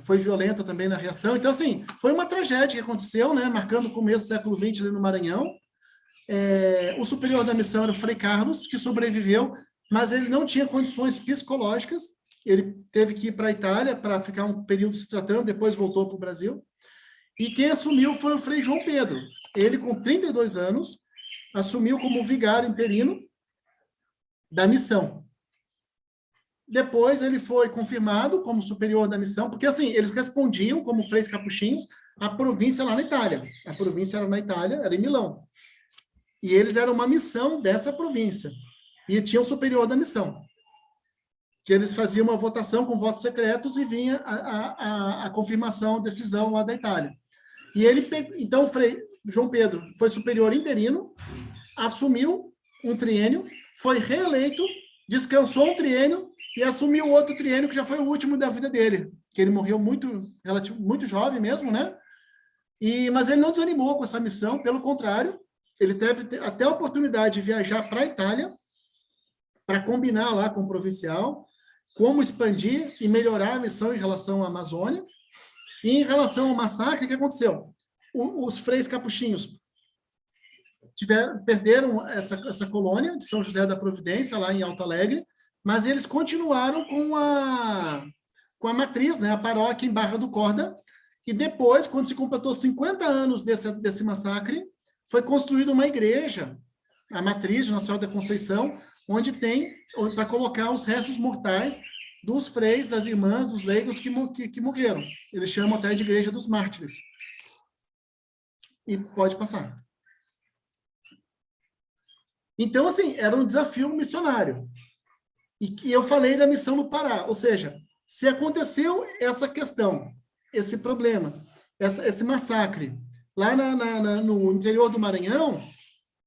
foi violenta também na reação. Então, assim, foi uma tragédia que aconteceu, né, marcando o começo do século XX ali no Maranhão. O superior da missão era o Frei Carlos, que sobreviveu, mas ele não tinha condições psicológicas. Ele teve que ir para a Itália para ficar um período se tratando, depois voltou para o Brasil. E quem assumiu foi o Frei João Pedro. Ele, com 32 anos, assumiu como vigário interino da missão. Depois ele foi confirmado como superior da missão, porque assim, eles respondiam como freis capuchinhos à província lá na Itália. A província era na Itália, era em Milão. E eles eram uma missão dessa província. E tinha o superior da missão, que eles faziam uma votação com votos secretos e vinha a confirmação, a decisão lá da Itália. E então o Frei João Pedro foi superior interino, assumiu um triênio, foi reeleito, descansou um triênio e assumiu outro triênio que já foi o último da vida dele, que ele morreu muito jovem mesmo, né? Mas ele não desanimou com essa missão, pelo contrário, ele teve até a oportunidade de viajar para a Itália para combinar lá com o provincial como expandir e melhorar a missão em relação à Amazônia. E em relação ao massacre, o que aconteceu? Os freis capuchinhos perderam essa colônia de São José da Providência, lá em Alto Alegre, mas eles continuaram com com a matriz, né, a paróquia em Barra do Corda, e depois, quando se completou 50 anos desse massacre, foi construída uma igreja, a matriz de Nossa Senhora da Conceição, onde tem, para colocar os restos mortais dos freis, das irmãs, dos leigos que morreram. Eles chamam até de Igreja dos Mártires. E pode passar. Então, assim, era um desafio missionário. E eu falei da missão no Pará, ou seja, se aconteceu essa questão, esse problema, esse massacre, lá no interior do Maranhão,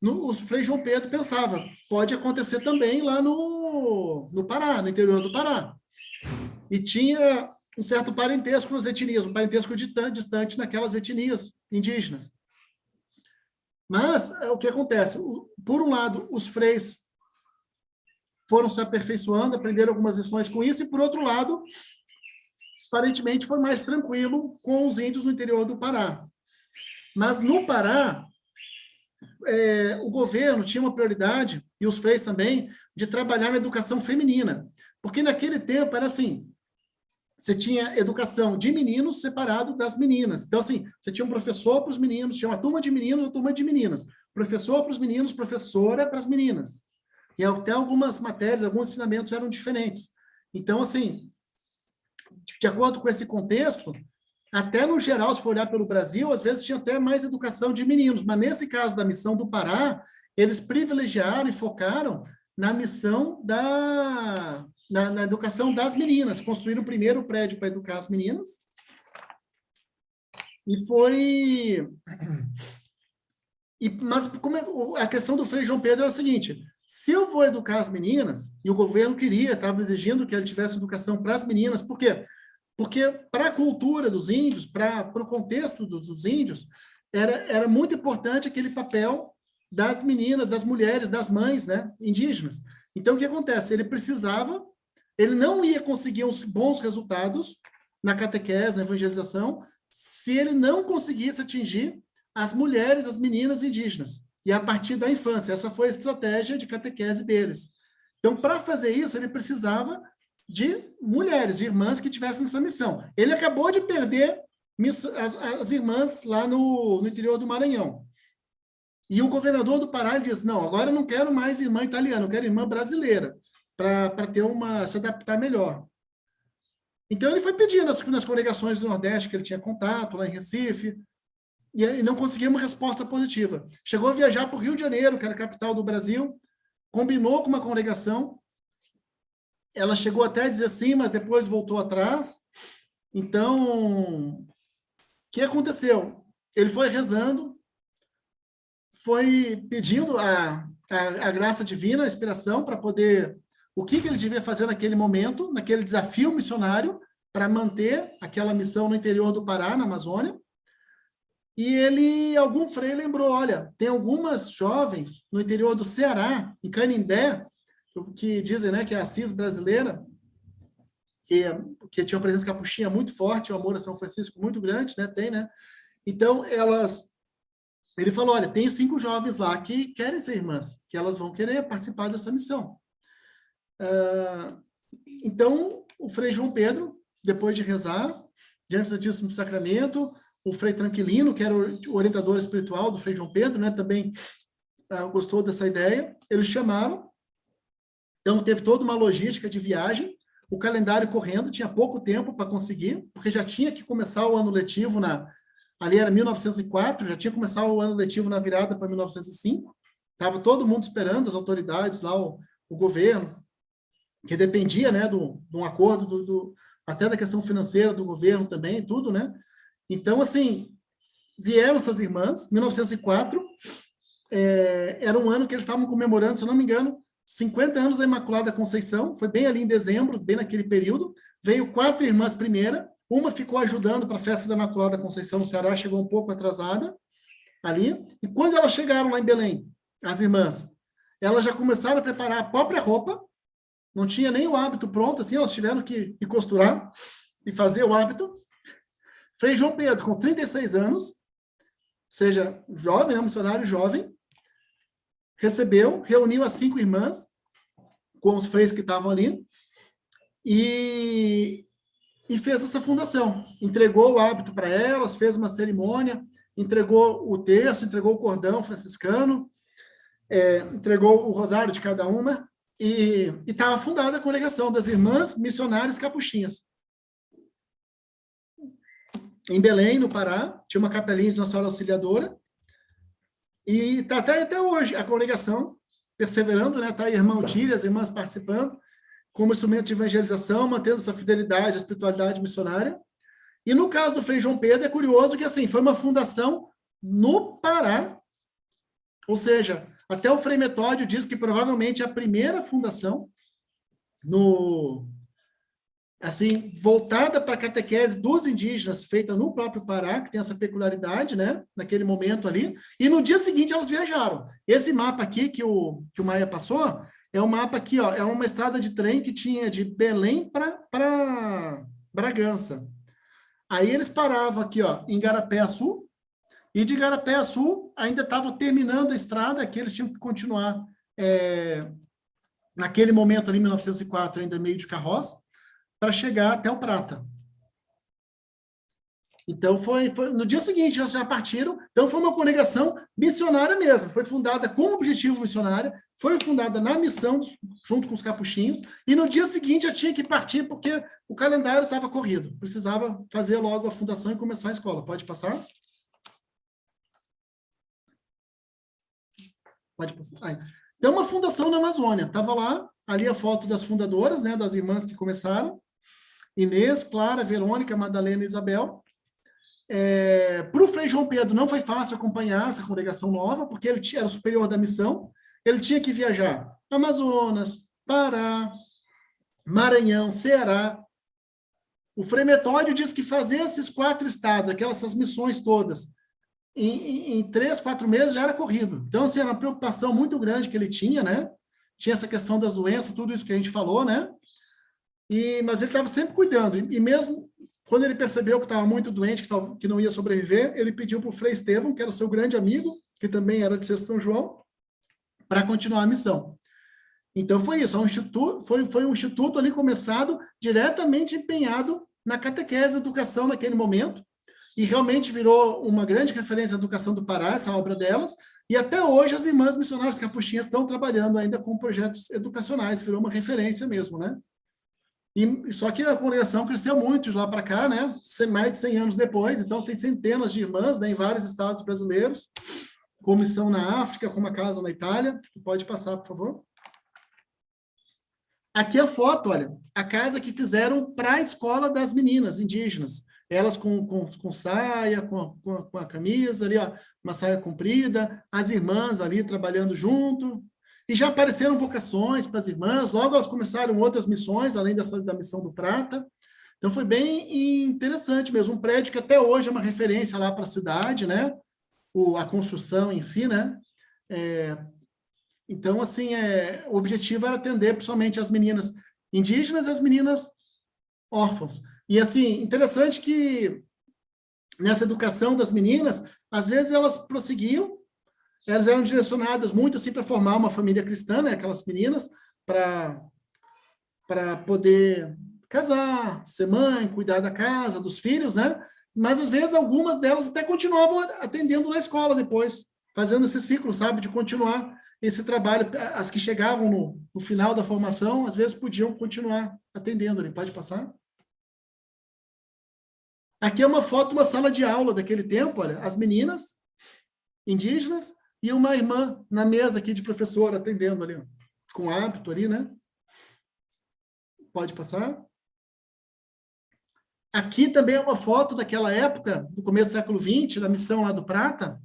o Frei João Pedro pensava, pode acontecer também lá no Pará, no interior do Pará. E tinha um certo parentesco nas etnias, um parentesco distante naquelas etnias indígenas. Mas o que acontece? Por um lado, os freis foram se aperfeiçoando, aprenderam algumas lições com isso, e por outro lado, aparentemente foi mais tranquilo com os índios no interior do Pará. Mas no Pará, o governo tinha uma prioridade, e os freis também, de trabalhar na educação feminina. Porque naquele tempo era assim, você tinha educação de meninos separado das meninas. Então, assim, você tinha um professor para os meninos, tinha uma turma de meninos e uma turma de meninas. Professor para os meninos, professora para as meninas. E até algumas matérias, alguns ensinamentos eram diferentes. Então, assim, de acordo com esse contexto, até no geral, se for olhar pelo Brasil, às vezes tinha até mais educação de meninos. Mas nesse caso da missão do Pará, eles privilegiaram e focaram na missão na educação das meninas. Construíram o primeiro prédio para educar as meninas. E foi... Mas a questão do Frei João Pedro era o seguinte, se eu vou educar as meninas, e o governo estava exigindo que ele tivesse educação para as meninas, por quê? Porque para a cultura dos índios, para o contexto dos índios, era muito importante aquele papel das meninas, das mulheres, das mães, né, indígenas. Então, o que acontece? Ele não ia conseguir uns bons resultados na catequese, na evangelização, se ele não conseguisse atingir as mulheres, as meninas indígenas. E a partir da infância, essa foi a estratégia de catequese deles. Então, para fazer isso, ele precisava de mulheres, de irmãs que tivessem essa missão. Ele acabou de perder as irmãs lá no interior do Maranhão. E o governador do Pará disse, não, agora eu não quero mais irmã italiana, eu quero irmã brasileira, para se adaptar melhor. Então, ele foi pedir nas congregações do Nordeste, que ele tinha contato, lá em Recife, e não conseguia uma resposta positiva. Chegou a viajar para o Rio de Janeiro, que era a capital do Brasil, combinou com uma congregação, ela chegou até a dizer sim, mas depois voltou atrás. Então, o que aconteceu? Ele foi rezando, foi pedindo a graça divina, a inspiração, para poder... O que ele devia fazer naquele momento, naquele desafio missionário, para manter aquela missão no interior do Pará, na Amazônia. E algum frei lembrou, olha, tem algumas jovens no interior do Ceará, em Canindé, que dizem, né, que é a Assis brasileira, que tinha uma presença capuchinha muito forte, um amor a São Francisco muito grande, né, tem, né? Então, ele falou, olha, tem 5 jovens lá que querem ser irmãs, que elas vão querer participar dessa missão. Então, o Frei João Pedro, depois de rezar, diante do Santíssimo Sacramento, o Frei Tranquilino, que era o orientador espiritual do Frei João Pedro, né, também gostou dessa ideia, eles chamaram. Então, teve toda uma logística de viagem, o calendário correndo, tinha pouco tempo para conseguir, porque já tinha que começar o ano letivo, ali era 1904, já tinha que começar o ano letivo na virada para 1905, estava todo mundo esperando, as autoridades lá, o governo, que dependia, né, de um acordo, até da questão financeira do governo também, tudo, né? Então, assim, vieram essas irmãs, 1904, era um ano que eles estavam comemorando, se eu não me engano, 50 anos da Imaculada Conceição, foi bem ali em dezembro, bem naquele período, veio 4 irmãs primeira, uma ficou ajudando para a festa da Imaculada Conceição no Ceará, chegou um pouco atrasada ali, e quando elas chegaram lá em Belém, as irmãs, elas já começaram a preparar a própria roupa, não tinha nem o hábito pronto, assim, elas tiveram que costurar e fazer o hábito. Frei João Pedro, com 36 anos, ou seja, jovem, né, missionário jovem, reuniu as 5 irmãs, com os freis que estavam ali, e e fez essa fundação. Entregou o hábito para elas, fez uma cerimônia, entregou o terço, entregou o cordão franciscano, entregou o rosário de cada uma, e estava fundada a congregação das Irmãs Missionárias Capuchinhas. Em Belém, no Pará, tinha uma capelinha de Nossa Senhora Auxiliadora, e está até hoje a congregação perseverando, né? Está a irmã Otília, as irmãs participando, como instrumento de evangelização, mantendo essa fidelidade à espiritualidade missionária. E no caso do Frei João Pedro, é curioso que, assim, foi uma fundação no Pará, ou seja, até o Frei Metódio diz que provavelmente a primeira fundação assim, voltada para a catequese dos indígenas, feita no próprio Pará, que tem essa peculiaridade, né, naquele momento ali, e no dia seguinte elas viajaram. Esse mapa aqui que o Maia passou, é um mapa aqui, ó, é uma estrada de trem que tinha de Belém para Bragança. Aí eles paravam aqui, ó, em Garapé-Açu, e de Garapé-Açu ainda estavam terminando a estrada, que eles tinham que continuar, naquele momento ali, em 1904, ainda meio de carroça, para chegar até o Prata. Então, foi no dia seguinte, eles já partiram. Então, foi uma congregação missionária mesmo. Foi fundada com objetivo missionário, foi fundada na missão, junto com os capuchinhos, e no dia seguinte já tinha que partir, porque o calendário estava corrido. Precisava fazer logo a fundação e começar a escola. Pode passar? Pode passar. Aí. Então, uma fundação na Amazônia. Estava lá, ali a foto das fundadoras, né, das irmãs que começaram. Inês, Clara, Verônica, Madalena e Isabel. Para o Frei João Pedro não foi fácil acompanhar essa congregação nova, porque ele era o superior da missão, ele tinha que viajar Amazonas, Pará, Maranhão, Ceará. O Frei Metódio diz que fazer esses 4 estados, essas missões todas, em 3, 4 meses já era corrido. Então, assim, era uma preocupação muito grande que ele tinha, né? Tinha essa questão das doenças, tudo isso que a gente falou, né? Mas ele estava sempre cuidando, e mesmo quando ele percebeu que estava muito doente, que não ia sobreviver, ele pediu para o Frei Estevão, que era o seu grande amigo, que também era de São João, para continuar a missão. Então foi isso, foi um instituto ali começado, diretamente empenhado na catequese, educação naquele momento, e realmente virou uma grande referência à educação do Pará, essa obra delas, e até hoje as irmãs missionárias capuchinhas estão trabalhando ainda com projetos educacionais, virou uma referência mesmo, né? Só que a congregação cresceu muito de lá para cá, né? Mais de 100 anos depois, então tem centenas de irmãs, né, em vários estados brasileiros, com missão na África, com uma casa na Itália. Pode passar, por favor. Aqui a foto, olha, a casa que fizeram para a escola das meninas indígenas. Elas com saia, com a camisa ali, ó, uma saia comprida, as irmãs ali trabalhando junto. E já apareceram vocações para as irmãs, logo elas começaram outras missões, além da missão do Prata. Então foi bem interessante mesmo, um prédio que até hoje é uma referência lá para a cidade, né? A construção em si, né? Então, assim, o objetivo era atender principalmente as meninas indígenas e as meninas órfãos. E, assim, interessante que nessa educação das meninas, às vezes elas prosseguiam, elas eram direcionadas muito assim para formar uma família cristã, né? Aquelas meninas, para poder casar, ser mãe, cuidar da casa, dos filhos, né? Mas às vezes algumas delas até continuavam atendendo na escola depois, fazendo esse ciclo, sabe, de continuar esse trabalho. As que chegavam no final da formação, às vezes podiam continuar atendendo ali. Pode passar? Aqui é uma foto, uma sala de aula daquele tempo, olha, as meninas indígenas e uma irmã na mesa aqui de professora atendendo ali, ó, com hábito ali, né? Pode passar? Aqui também é uma foto daquela época, do começo do século XX, da missão lá do Prata,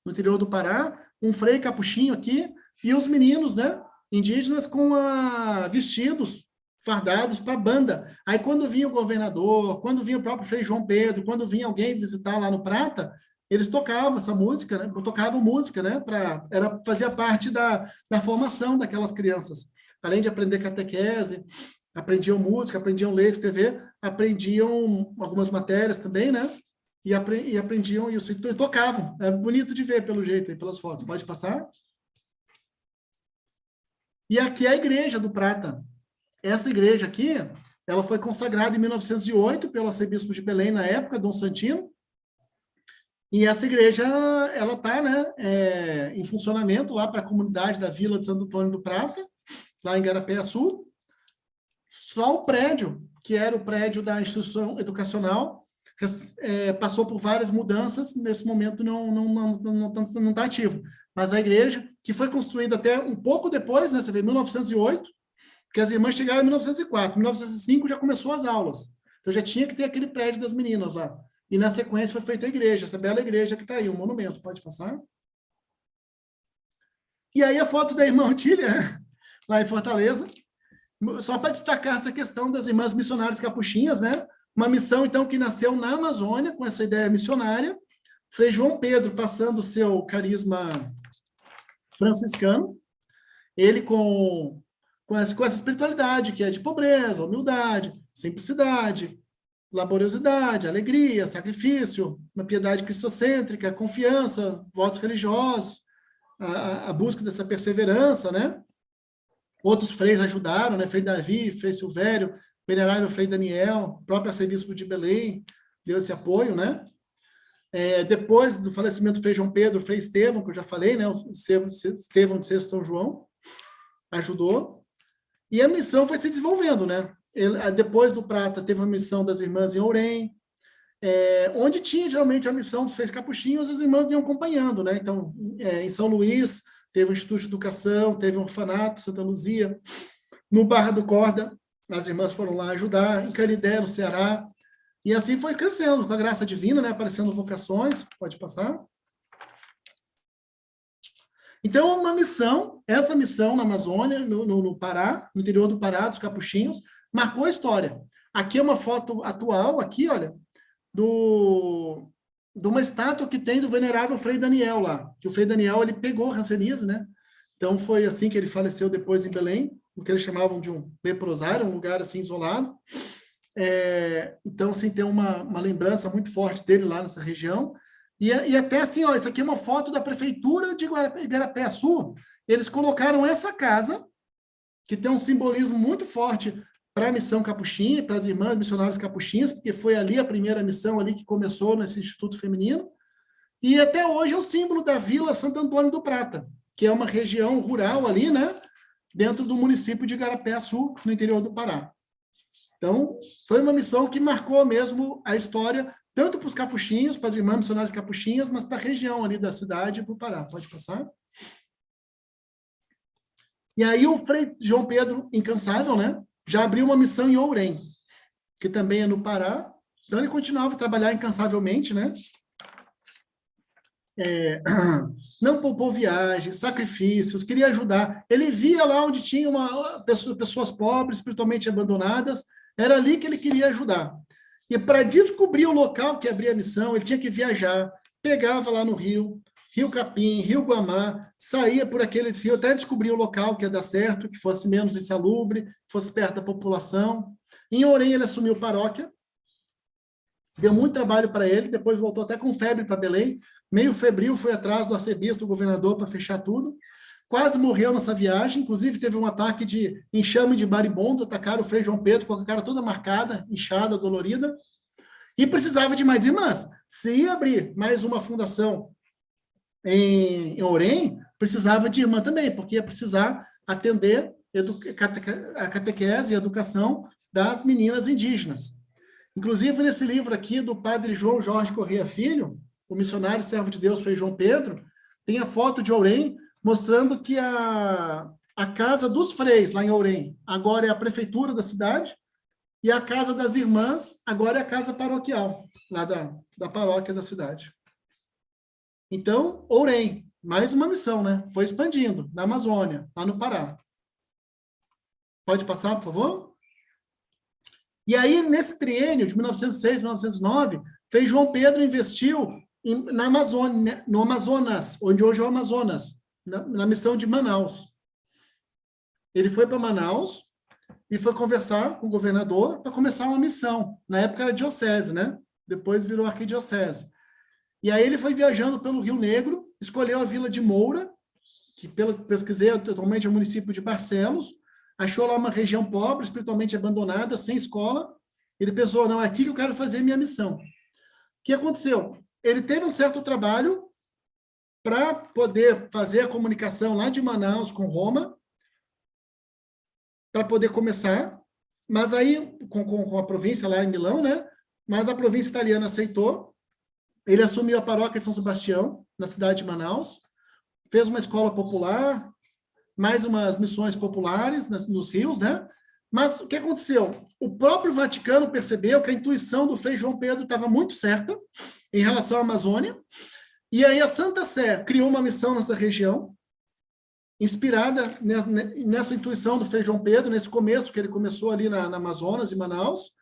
no interior do Pará, um frei capuchinho aqui, e os meninos, né, indígenas com vestidos fardados para a banda. Aí quando vinha o governador, quando vinha o próprio Frei João Pedro, quando vinha alguém visitar lá no Prata, eles tocavam essa música, né? Tocavam música, né? Fazia parte da formação daquelas crianças. Além de aprender catequese, aprendiam música, aprendiam ler, escrever, aprendiam algumas matérias também, né? E aprendiam isso, e tocavam. É bonito de ver pelo jeito aí, pelas fotos. Pode passar? E aqui é a igreja do Prata. Essa igreja aqui Ela foi consagrada em 1908 pelo arcebispo de Belém, na época, Dom Santino. E essa igreja, ela está, né, em funcionamento lá para a comunidade da Vila de Santo Antônio do Prata, lá em Igarapé-Açu. Só o prédio, que era o prédio da instituição educacional, passou por várias mudanças, nesse momento não está ativo. Mas a igreja, que foi construída até um pouco depois, né, você vê, 1908, porque as irmãs chegaram em 1904, em 1905 já começou as aulas. Então já tinha que ter aquele prédio das meninas lá. E na sequência foi feita a igreja, essa bela igreja que está aí, um monumento, pode passar? E aí a foto da irmã Otília, lá em Fortaleza, só para destacar essa questão das irmãs missionárias capuchinhas, né? Uma missão, então, que nasceu na Amazônia, com essa ideia missionária. Frei João Pedro, passando o seu carisma franciscano, ele com essa espiritualidade, que é de pobreza, humildade, simplicidade, laboriosidade, alegria, sacrifício, uma piedade cristocêntrica, confiança, votos religiosos, a busca dessa perseverança, né? Outros freis ajudaram, né? Frei Davi, Frei Silvério, venerável Frei Daniel, próprio arcebispo de Belém, deu esse apoio, né? Depois do falecimento do Frei João Pedro, Frei Estevão, que eu já falei, né? O Estevão de Sexto São João, ajudou. E a missão foi se desenvolvendo, né? Depois do Prata, teve a missão das irmãs em Ourém, onde tinha geralmente a missão dos freis capuchinhos, as irmãs iam acompanhando, né? Então, em São Luís, teve o Instituto de Educação, teve um orfanato, Santa Luzia. No Barra do Corda, as irmãs foram lá ajudar, em Canidé, no Ceará. E assim foi crescendo, com a graça divina, né? Aparecendo vocações, pode passar. Então, uma missão, essa missão na Amazônia, no Pará, no interior do Pará, dos capuchinhos, marcou a história. Aqui é uma foto atual, aqui, olha, de uma estátua que tem do venerável Frei Daniel lá, que o Frei Daniel, ele pegou ranceníase, né? Então, foi assim que ele faleceu depois em Belém, o que eles chamavam de um leprosário, um lugar assim isolado. Então, assim, tem uma lembrança muito forte dele lá nessa região. E até assim, ó, isso aqui é uma foto da prefeitura de Igarapé-Açu. Eles colocaram essa casa, que tem um simbolismo muito forte para a missão capuchinha, para as irmãs missionárias capuchinhas, porque foi ali a primeira missão ali que começou nesse Instituto Feminino, e até hoje é o símbolo da Vila Santo Antônio do Prata, que é uma região rural ali, né, dentro do município de Igarapé-Açu, no interior do Pará. Então, foi uma missão que marcou mesmo a história, tanto para os capuchinhos, para as irmãs missionárias capuchinhas, mas para a região ali da cidade e para o Pará. Pode passar? E aí o Frei João Pedro, incansável, né, já abriu uma missão em Ourém, que também é no Pará. Então, ele continuava a trabalhar incansavelmente, né? Não poupou viagens, sacrifícios, queria ajudar. Ele via lá onde tinha pessoas pobres, espiritualmente abandonadas, era ali que ele queria ajudar. E para descobrir o local que abria a missão, ele tinha que viajar, pegava lá no Rio Capim, Rio Guamá, saía por aqueles rios, até descobrir o local que ia dar certo, que fosse menos insalubre, fosse perto da população. Em Ourém, ele assumiu paróquia, deu muito trabalho para ele, depois voltou até com febre para Belém, meio febril, foi atrás do arcebispo, do governador, para fechar tudo. Quase morreu nessa viagem, inclusive teve um ataque de enxame de maribondos, atacaram o Frei João Pedro com a cara toda marcada, inchada, dolorida, e precisava de mais irmãs. Se ia abrir mais uma fundação em Ourém, precisava de irmã também, porque ia precisar atender a catequese e a educação das meninas indígenas. Inclusive, nesse livro aqui do padre João Jorge Corrêa Filho, o missionário servo de Deus, Frei João Pedro, tem a foto de Ourém, mostrando que a casa dos freis, lá em Ourém, agora é a prefeitura da cidade, e a casa das irmãs, agora é a casa paroquial, lá da paróquia da cidade. Então, Ourém, mais uma missão, né? Foi expandindo, na Amazônia, lá no Pará. Pode passar, por favor? E aí, nesse triênio de 1906, 1909, Frei João Pedro investiu na Amazônia, no Amazonas, onde hoje é o Amazonas, na missão de Manaus. Ele foi para Manaus e foi conversar com o governador para começar uma missão. Na época era diocese, né? Depois virou arquidiocese. E aí ele foi viajando pelo Rio Negro, escolheu a vila de Moura, que pelo que pesquisei atualmente é o município de Barcelos, achou lá uma região pobre, espiritualmente abandonada, sem escola. Ele pensou, não, é aqui que eu quero fazer minha missão. O que aconteceu? Ele teve um certo trabalho para poder fazer a comunicação lá de Manaus com Roma, para poder começar, mas aí, com a província lá em Milão, né? Mas a província italiana aceitou. Ele assumiu a paróquia de São Sebastião, na cidade de Manaus, fez uma escola popular, mais umas missões populares nos rios, né? Mas o que aconteceu? O próprio Vaticano percebeu que a intuição do Frei João Pedro estava muito certa em relação à Amazônia, e aí a Santa Sé criou uma missão nessa região, inspirada nessa intuição do Frei João Pedro, nesse começo que ele começou ali na Amazonas, em Manaus.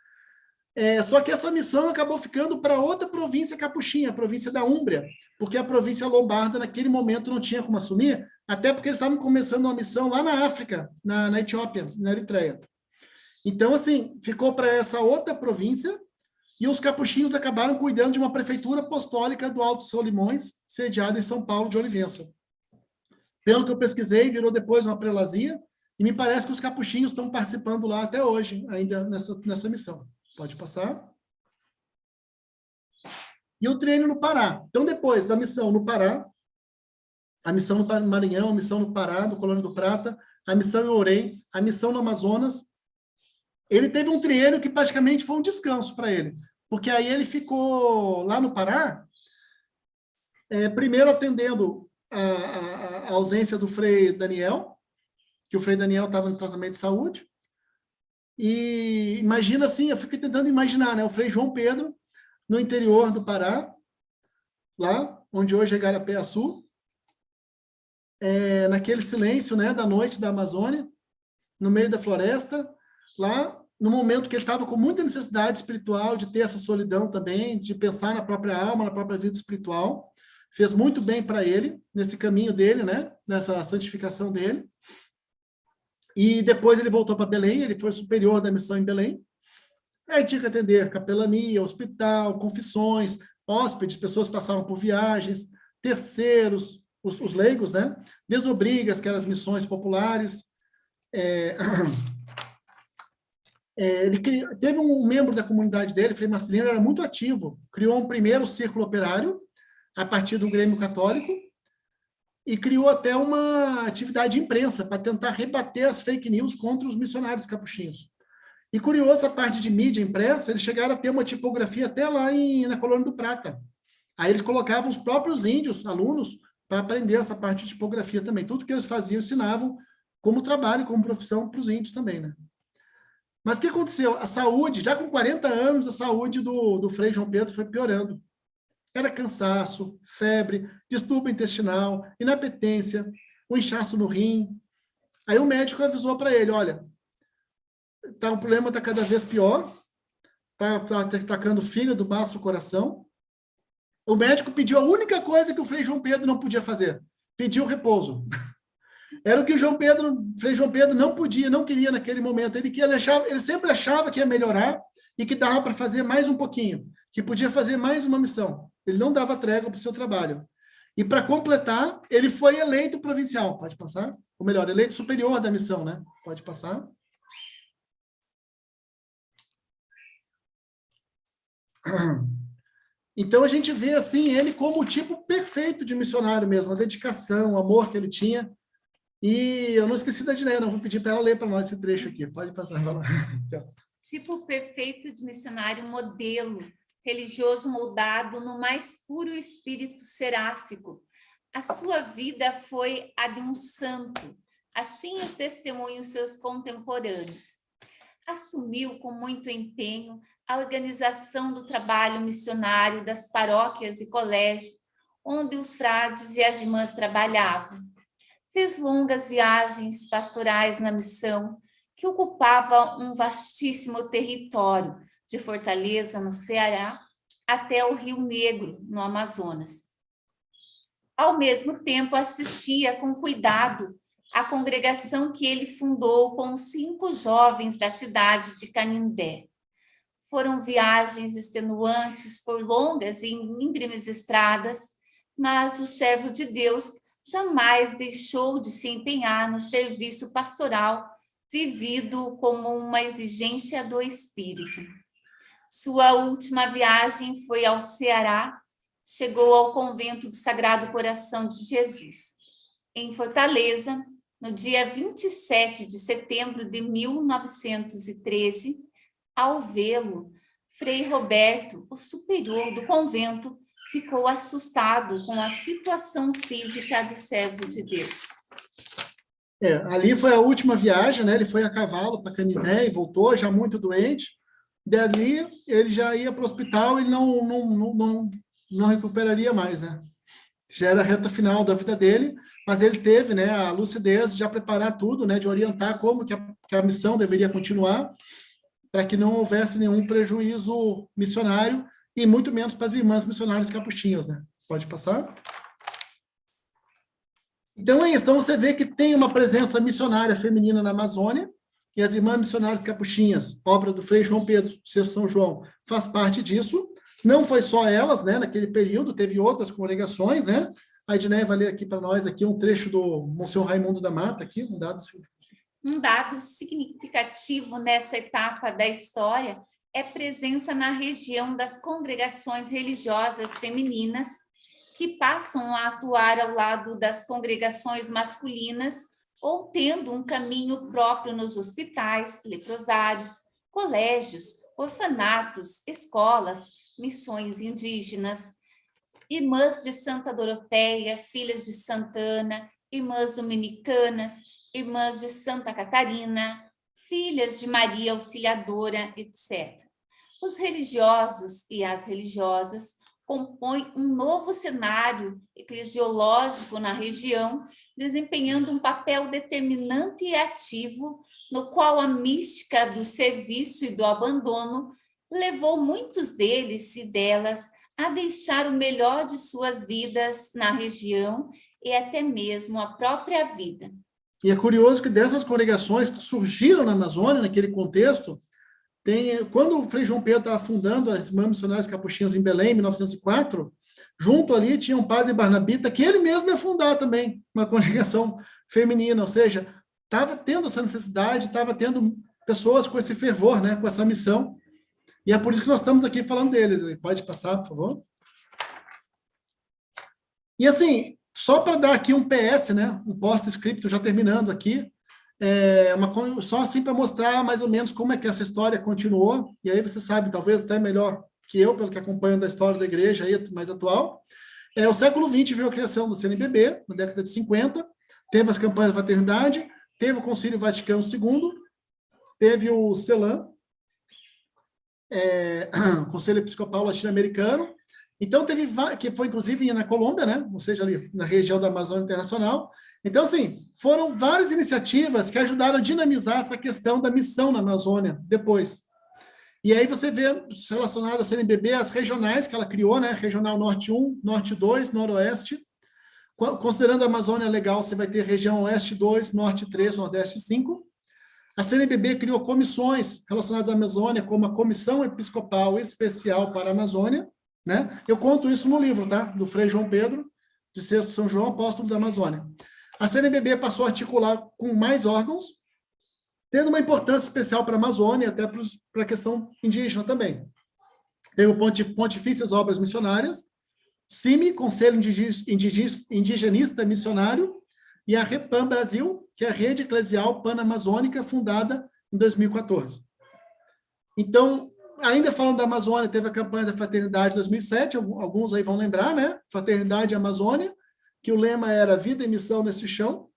Só que essa missão acabou ficando para outra província capuchinha, a província da Úmbria, porque a província lombarda, naquele momento, não tinha como assumir, até porque eles estavam começando uma missão lá na África, na Etiópia, na Eritreia. Então, assim, ficou para essa outra província, e os capuchinhos acabaram cuidando de uma prefeitura apostólica do Alto Solimões, sediada em São Paulo de Olivença. Pelo que eu pesquisei, virou depois uma prelazia, e me parece que os capuchinhos estão participando lá até hoje, ainda nessa missão. Pode passar. E o treino no Pará. Então, depois da missão no Pará, a missão no Maranhão, a missão no Pará, no Colônia do Prata, a missão em Orem, a missão no Amazonas, ele teve um triênio que praticamente foi um descanso para ele, porque aí ele ficou lá no Pará, primeiro atendendo a ausência do Frei Daniel, que o Frei Daniel estava no tratamento de saúde. E imagina assim, eu fico tentando imaginar, né? O Frei João Pedro, no interior do Pará, lá onde hoje é Garapé-Açu, naquele silêncio, né, da noite da Amazônia, no meio da floresta, lá no momento que ele estava com muita necessidade espiritual de ter essa solidão também, de pensar na própria alma, na própria vida espiritual. Fez muito bem para ele, nesse caminho dele, né, nessa santificação dele. E depois ele voltou para Belém, ele foi superior da missão em Belém. Aí tinha que atender capelania, hospital, confissões, hóspedes, pessoas passavam por viagens, terceiros, os leigos, né? Desobrigas, que eram as missões populares. Teve um membro da comunidade dele, Frei Marcelino, era muito ativo, criou um primeiro círculo operário, a partir do Grêmio Católico, e criou até uma atividade de imprensa para tentar rebater as fake news contra os missionários capuchinhos. E curioso, a parte de mídia impressa, eles chegaram a ter uma tipografia até lá na Colônia do Prata. Aí eles colocavam os próprios índios, alunos, para aprender essa parte de tipografia também. Tudo que eles faziam, ensinavam como trabalho, como profissão para os índios também, né? Mas o que aconteceu? A saúde, já com 40 anos, a saúde do Frei João Pedro foi piorando. Era cansaço, febre, distúrbio intestinal, inapetência, um inchaço no rim. Aí o médico avisou para ele, olha, o problema está cada vez pior, está atacando o fígado, baço, o coração. O médico pediu a única coisa que o Frei João Pedro não podia fazer, pediu repouso. Era o que o Frei João Pedro não podia, não queria naquele momento. Ele sempre achava que ia melhorar e que dava para fazer mais um pouquinho, que podia fazer mais uma missão. Ele não dava trégua para o seu trabalho. E, para completar, ele foi eleito provincial. Pode passar? Ou melhor, eleito superior da missão, né? Pode passar. Então, a gente vê, assim, ele como o tipo perfeito de missionário mesmo, a dedicação, o amor que ele tinha. E eu não esqueci da Diné, não vou pedir para ela ler para nós esse trecho aqui. Pode passar, vai lá. Tipo perfeito de missionário, modelo religioso moldado no mais puro espírito seráfico. A sua vida foi a de um santo, assim o testemunham seus contemporâneos. Assumiu com muito empenho a organização do trabalho missionário das paróquias e colégios, onde os frades e as irmãs trabalhavam. Fez longas viagens pastorais na missão, que ocupava um vastíssimo território, de Fortaleza, no Ceará, até o Rio Negro, no Amazonas. Ao mesmo tempo, assistia com cuidado à congregação que ele fundou com 5 jovens da cidade de Canindé. Foram viagens extenuantes por longas e íngremes estradas, mas o servo de Deus jamais deixou de se empenhar no serviço pastoral vivido como uma exigência do espírito. Sua última viagem foi ao Ceará, chegou ao convento do Sagrado Coração de Jesus. Em Fortaleza, no dia 27 de setembro de 1913, ao vê-lo, Frei Roberto, o superior do convento, ficou assustado com a situação física do servo de Deus. Ali foi a última viagem, né? Ele foi a cavalo para Canindé e voltou, já muito doente. Dali, ele já ia para o hospital e não recuperaria mais, né? Já era a reta final da vida dele, mas ele teve, né, a lucidez de já preparar tudo, né, de orientar como que a missão deveria continuar, para que não houvesse nenhum prejuízo missionário, e muito menos para as irmãs missionárias capuchinhas, né? Pode passar? Então é isso. Então você vê que tem uma presença missionária feminina na Amazônia, e as irmãs missionárias capuchinhas, obra do Frei João Pedro, Sr. São João, faz parte disso. Não foi só elas, né, naquele período, teve outras congregações, né? A Edneia vai ler aqui para nós aqui um trecho do Monsenhor Raimundo da Mata, aqui, um dado significativo nessa etapa da história é presença na região das congregações religiosas femininas que passam a atuar ao lado das congregações masculinas ou tendo um caminho próprio nos hospitais, leprosários, colégios, orfanatos, escolas, missões indígenas, irmãs de Santa Doroteia, filhas de Santana, irmãs dominicanas, irmãs de Santa Catarina, filhas de Maria Auxiliadora, etc. Os religiosos e as religiosas compõem um novo cenário eclesiológico na região, desempenhando um papel determinante e ativo, no qual a mística do serviço e do abandono levou muitos deles e delas a deixar o melhor de suas vidas na região e até mesmo a própria vida. E é curioso que dessas congregações que surgiram na Amazônia, naquele contexto, quando o Frei João Pedro estava fundando as Irmãs Missionárias Capuchinhas em Belém, em 1904, junto ali tinha um padre Barnabita, que ele mesmo ia fundar também uma congregação feminina, ou seja, estava tendo essa necessidade, estava tendo pessoas com esse fervor, né, com essa missão, e é por isso que nós estamos aqui falando deles. Pode passar, por favor? E assim, só para dar aqui um PS, né, um post-script, já terminando aqui, só assim para mostrar mais ou menos como é que essa história continuou, e aí você sabe, talvez até melhor que eu, pelo que acompanho da história da igreja aí, mais atual. O século XX viu a criação do CNBB, na década de 50, teve as campanhas da fraternidade, teve o Concílio Vaticano II, teve o CELAM, Conselho Episcopal Latino-Americano. Então, teve, que foi inclusive na Colômbia, né? Ou seja, ali na região da Amazônia Internacional. Então, assim, foram várias iniciativas que ajudaram a dinamizar essa questão da missão na Amazônia depois. E aí você vê, relacionado à CNBB, as regionais que ela criou, né? Regional Norte 1, Norte 2, Noroeste. Considerando a Amazônia legal, você vai ter região Oeste 2, Norte 3, Nordeste 5. A CNBB criou comissões relacionadas à Amazônia, como a Comissão Episcopal Especial para a Amazônia, né? Eu conto isso no livro, tá? Do Frei João Pedro, de São João Apóstolo da Amazônia. A CNBB passou a articular com mais órgãos, tendo uma importância especial para a Amazônia, até para a questão indígena também. Teve o Pontifícias Obras Missionárias, CIMI, Conselho Indigenista Missionário, e a REPAM Brasil, que é a Rede Eclesial Panamazônica, fundada em 2014. Então, ainda falando da Amazônia, teve a campanha da Fraternidade 2007, alguns aí vão lembrar, né? Fraternidade Amazônia, que o lema era Vida e Missão nesse Chão.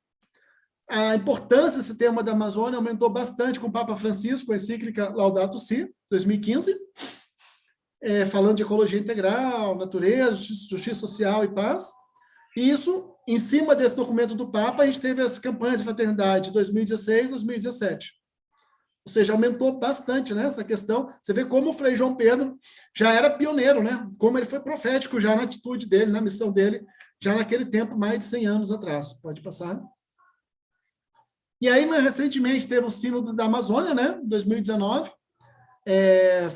A importância desse tema da Amazônia aumentou bastante com o Papa Francisco, a encíclica Laudato Si, 2015, falando de ecologia integral, natureza, justiça social e paz. E isso, em cima desse documento do Papa, a gente teve as campanhas de fraternidade 2016 e 2017. Ou seja, aumentou bastante, né, essa questão. Você vê como o Frei João Pedro já era pioneiro, né? Como ele foi profético já na atitude dele, na missão dele, já naquele tempo, mais de 100 anos atrás. Pode passar. E aí, mais recentemente, teve o Sínodo da Amazônia, né, 2019,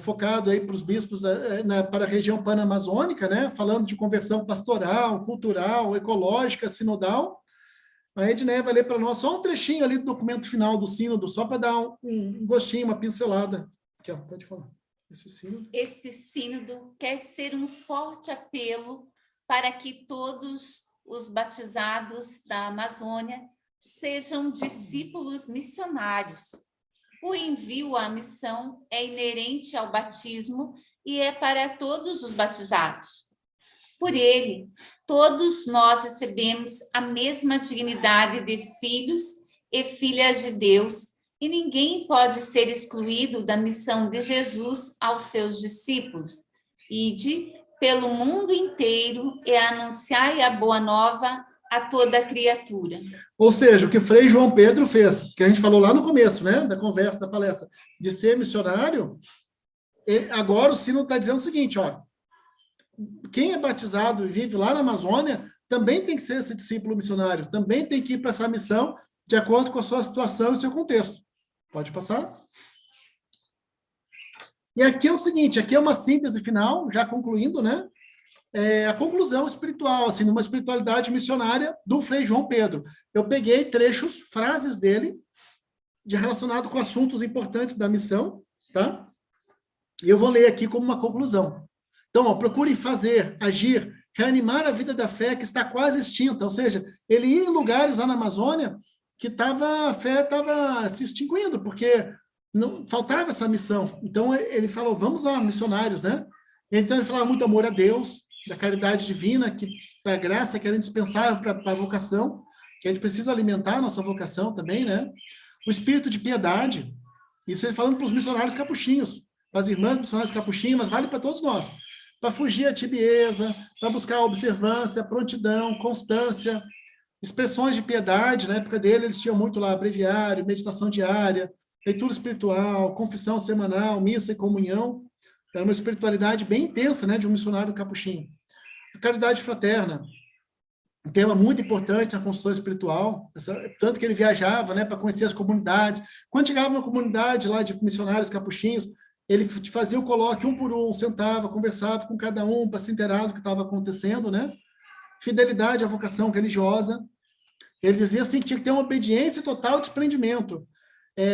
focado aí para os bispos para a região panamazônica, né, falando de conversão pastoral, cultural, ecológica, sinodal. A Edneia vai ler para nós só um trechinho ali do documento final do sínodo, só para dar um gostinho, uma pincelada. Aqui, ó, pode falar. Este sínodo quer ser um forte apelo para que todos os batizados da Amazônia sejam discípulos missionários. O envio à missão é inerente ao batismo e é para todos os batizados. Por ele, todos nós recebemos a mesma dignidade de filhos e filhas de Deus, e ninguém pode ser excluído da missão de Jesus aos seus discípulos. Ide pelo mundo inteiro e anunciai a boa nova a toda criatura. Ou seja, o que Frei João Pedro fez, que a gente falou lá no começo, né, da conversa, da palestra, de ser missionário, agora o sínodo está dizendo o seguinte, ó, quem é batizado e vive lá na Amazônia também tem que ser esse discípulo missionário, também tem que ir para essa missão de acordo com a sua situação e seu contexto. Pode passar? E aqui é o seguinte, aqui é uma síntese final, já concluindo, né? A conclusão espiritual, assim, numa espiritualidade missionária do Frei João Pedro. Eu peguei trechos, frases dele, relacionado com assuntos importantes da missão, tá? E eu vou ler aqui como uma conclusão. Então, ó, procure fazer, agir, reanimar a vida da fé que está quase extinta, ou seja, ele ia em lugares lá na Amazônia que a fé estava se extinguindo, porque não faltava essa missão. Então, ele falou, vamos lá, missionários, né? Então, ele falava muito amor a Deus, da caridade divina, da graça, que era indispensável para a vocação, que a gente precisa alimentar a nossa vocação também, né? O espírito de piedade, isso ele falando para os missionários capuchinhos, para as irmãs missionárias capuchinhas, mas vale para todos nós. Para fugir à tibieza, para buscar a observância, prontidão, constância, expressões de piedade. Na época dele, eles tinham muito lá breviário, meditação diária, leitura espiritual, confissão semanal, missa e comunhão. Era uma espiritualidade bem intensa, né, de um missionário capuchinho. A caridade fraterna, um tema muito importante na construção espiritual, tanto que ele viajava, né, para conhecer as comunidades. Quando chegava numa comunidade lá de missionários capuchinhos, ele fazia o colóquio um por um, sentava, conversava com cada um para se inteirar do que estava acontecendo, né? Fidelidade à vocação religiosa. Ele dizia assim que tinha que ter uma obediência total, desprendimento,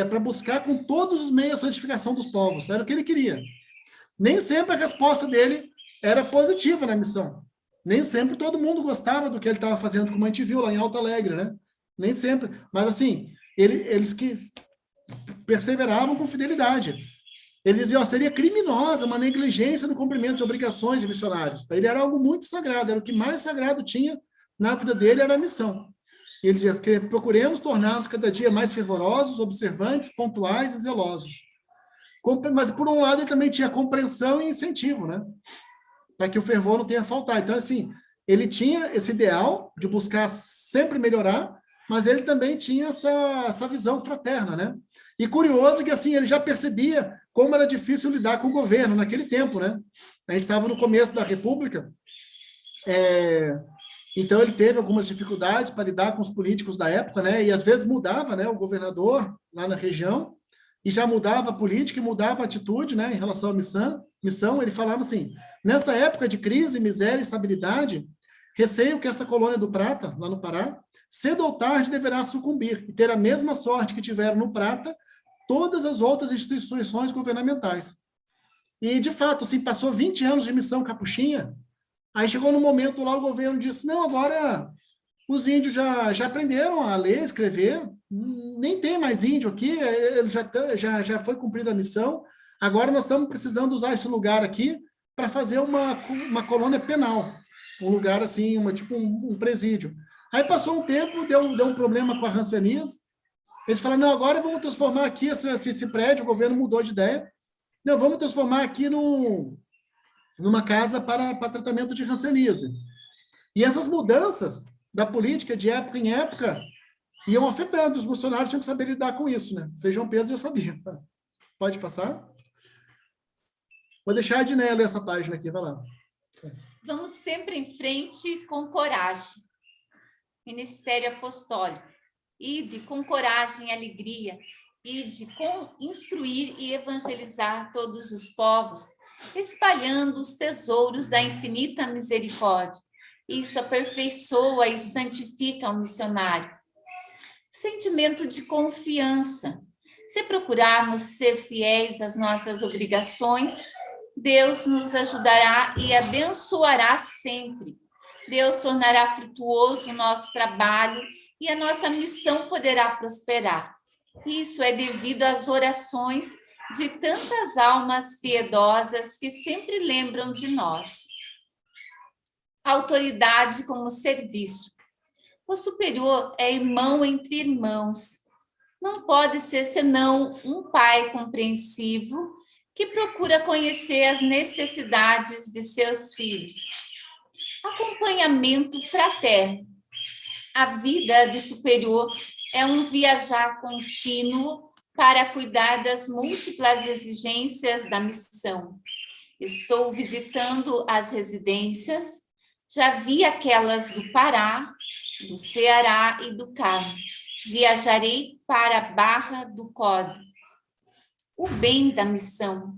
para buscar com todos os meios a santificação dos povos. Era o que ele queria. Nem sempre a resposta dele era positiva na missão. Nem sempre todo mundo gostava do que ele estava fazendo, como a gente viu lá em Alto Alegre, né? Nem sempre. Mas, assim, eles que perseveravam com fidelidade. Ele dizia, seria criminosa uma negligência no cumprimento de obrigações de missionários. Para ele era algo muito sagrado, era o que mais sagrado tinha na vida dele, era a missão. E ele dizia, procuremos tornar-nos cada dia mais fervorosos, observantes, pontuais e zelosos. Mas, por um lado, ele também tinha compreensão e incentivo, né? Para que o fervor não tenha faltado. Então, assim, ele tinha esse ideal de buscar sempre melhorar, mas ele também tinha essa visão fraterna, né? E curioso que, assim, ele já percebia como era difícil lidar com o governo naquele tempo, né? A gente estava no começo da República, então ele teve algumas dificuldades para lidar com os políticos da época, né? E às vezes mudava, né, o governador lá na região, e já mudava a política e mudava a atitude, né, em relação à missão. Ele falava assim, nessa época de crise, miséria e instabilidade, receio que essa colônia do Prata, lá no Pará, cedo ou tarde deverá sucumbir e ter a mesma sorte que tiveram no Prata todas as outras instituições governamentais. E, de fato, assim, passou 20 anos de missão capuchinha, aí chegou no momento lá, o governo disse, não, agora os índios já aprenderam a ler, escrever, nem tem mais índio aqui, ele já foi cumprida a missão, agora nós estamos precisando usar esse lugar aqui para fazer uma colônia penal, um lugar assim, tipo um presídio. Aí passou um tempo, deu um problema com a Hanseníase, eles falaram, não, agora vamos transformar aqui esse prédio, o governo mudou de ideia, não, vamos transformar aqui numa casa para tratamento de Hanseníase. E essas mudanças da política de época em época iam afetando, os missionários tinham que saber lidar com isso, né? Frei João Pedro já sabia. Pode passar? Vou deixar a Diné ler essa página aqui, vai lá. Vamos sempre em frente com coragem. Ministério apostólico. Ide com coragem e alegria. Ide com instruir e evangelizar todos os povos, espalhando os tesouros da infinita misericórdia. Isso aperfeiçoa e santifica o missionário, sentimento de confiança. Se procurarmos ser fiéis às nossas obrigações, Deus nos ajudará e abençoará sempre. Deus tornará frutuoso o nosso trabalho e a nossa missão poderá prosperar. Isso é devido às orações de tantas almas piedosas que sempre lembram de nós. Autoridade como serviço. O superior é irmão entre irmãos. Não pode ser senão um pai compreensivo que procura conhecer as necessidades de seus filhos. Acompanhamento fraterno. A vida do superior é um viajar contínuo para cuidar das múltiplas exigências da missão. Estou visitando as residências, já vi aquelas do Pará, do Ceará e do Cabo. Viajarei para a Barra do Código. O bem da missão,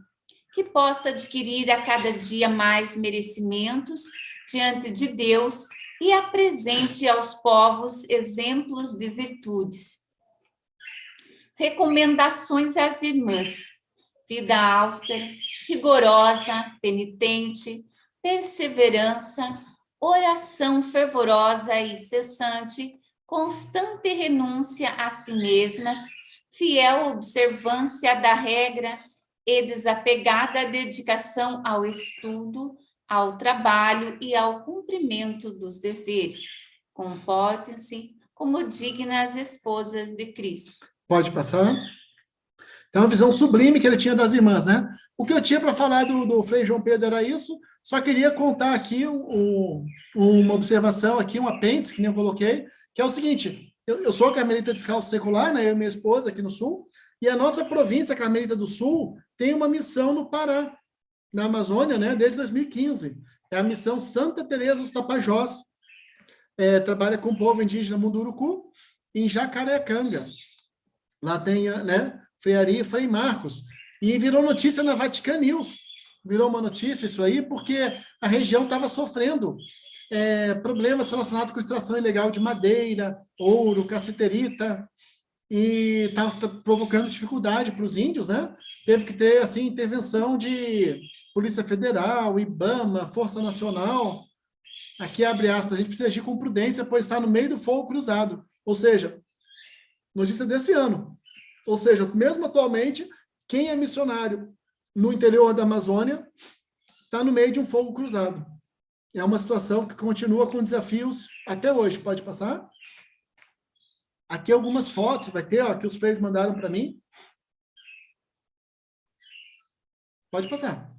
que possa adquirir a cada dia mais merecimentos diante de Deus e apresente aos povos exemplos de virtudes. Recomendações às irmãs. Vida austera, rigorosa, penitente, perseverança, oração fervorosa e cessante, constante renúncia a si mesmas, fiel observância da regra e desapegada dedicação ao estudo, ao trabalho e ao cumprimento dos deveres. Comportem-se como dignas esposas de Cristo. Pode passar? Então, a visão sublime que ele tinha das irmãs, né? O que eu tinha para falar do Frei João Pedro era isso, só queria contar aqui uma observação, aqui, um apêndice, que nem eu coloquei, que é o seguinte: eu sou carmelita descalço secular, né, eu e minha esposa aqui no Sul, e a nossa província Carmelita do Sul tem uma missão no Pará, na Amazônia, né, desde 2015. É a missão Santa Teresa dos Tapajós. Trabalha com o povo indígena Munduruku, em Jacarecanga. Lá tem, né, Frei Ari e Frei Marcos. E virou notícia na Vatican News. Virou uma notícia isso aí, porque a região estava sofrendo problemas relacionados com extração ilegal de madeira, ouro, cassiterita, e estava provocando dificuldade para os índios, né? Teve que ter, assim, intervenção de Polícia Federal, IBAMA, Força Nacional. Aqui, abre aspas, a gente precisa agir com prudência, pois está no meio do fogo cruzado. Ou seja, notícia desse ano. Ou seja, mesmo atualmente, quem é missionário no interior da Amazônia está no meio de um fogo cruzado. É uma situação que continua com desafios até hoje. Pode passar? Aqui algumas fotos, vai ter, ó, que os freis mandaram para mim. Pode passar.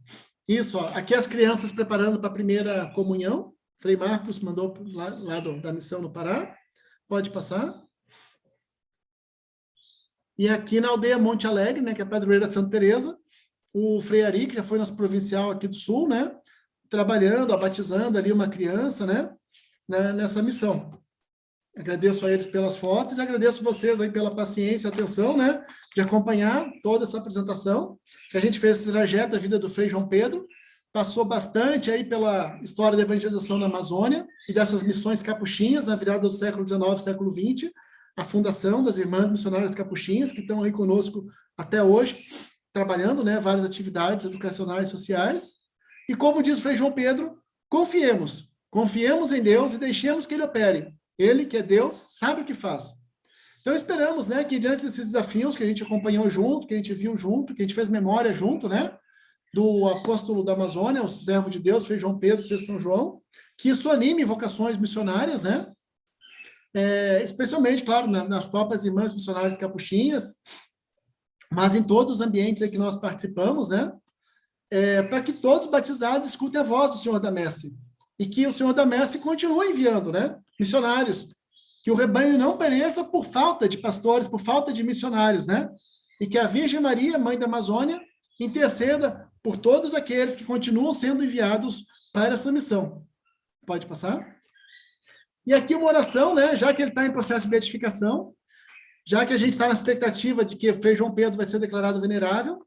Isso, ó, aqui as crianças preparando para a primeira comunhão. Frei Marcos mandou lá da missão no Pará. Pode passar. E aqui na aldeia Monte Alegre, né, que é a padroeira Santa Teresa, o Frei Ari, que já foi nosso provincial aqui do Sul, né, trabalhando, batizando ali uma criança, né, nessa missão. Agradeço a eles pelas fotos, e agradeço vocês aí pela paciência e atenção, né, de acompanhar toda essa apresentação, que a gente fez esse trajeto da vida do Frei João Pedro, passou bastante aí pela história da evangelização na Amazônia e dessas missões capuchinhas na virada do século XIX, século XX, a fundação das Irmãs Missionárias Capuchinhas, que estão aí conosco até hoje, trabalhando, né, várias atividades educacionais e sociais. E como diz o Frei João Pedro, confiemos em Deus e deixemos que Ele opere. Ele, que é Deus, sabe o que faz. Então, esperamos, né, que diante desses desafios que a gente acompanhou junto, que a gente viu junto, que a gente fez memória junto, né, do apóstolo da Amazônia, o servo de Deus, Frei João Pedro, Sr. São João, que isso anime vocações missionárias, né, especialmente, claro, nas próprias irmãs missionárias capuchinhas, mas em todos os ambientes em que nós participamos, né, para que todos os batizados escutem a voz do Senhor da Messe, e que o Senhor da Messe continue enviando, né, missionários, que o rebanho não pereça por falta de pastores, por falta de missionários, né, e que a Virgem Maria, Mãe da Amazônia, interceda por todos aqueles que continuam sendo enviados para essa missão. Pode passar? E aqui uma oração, né, já que ele está em processo de beatificação, já que a gente está na expectativa de que Frei João Pedro vai ser declarado venerável,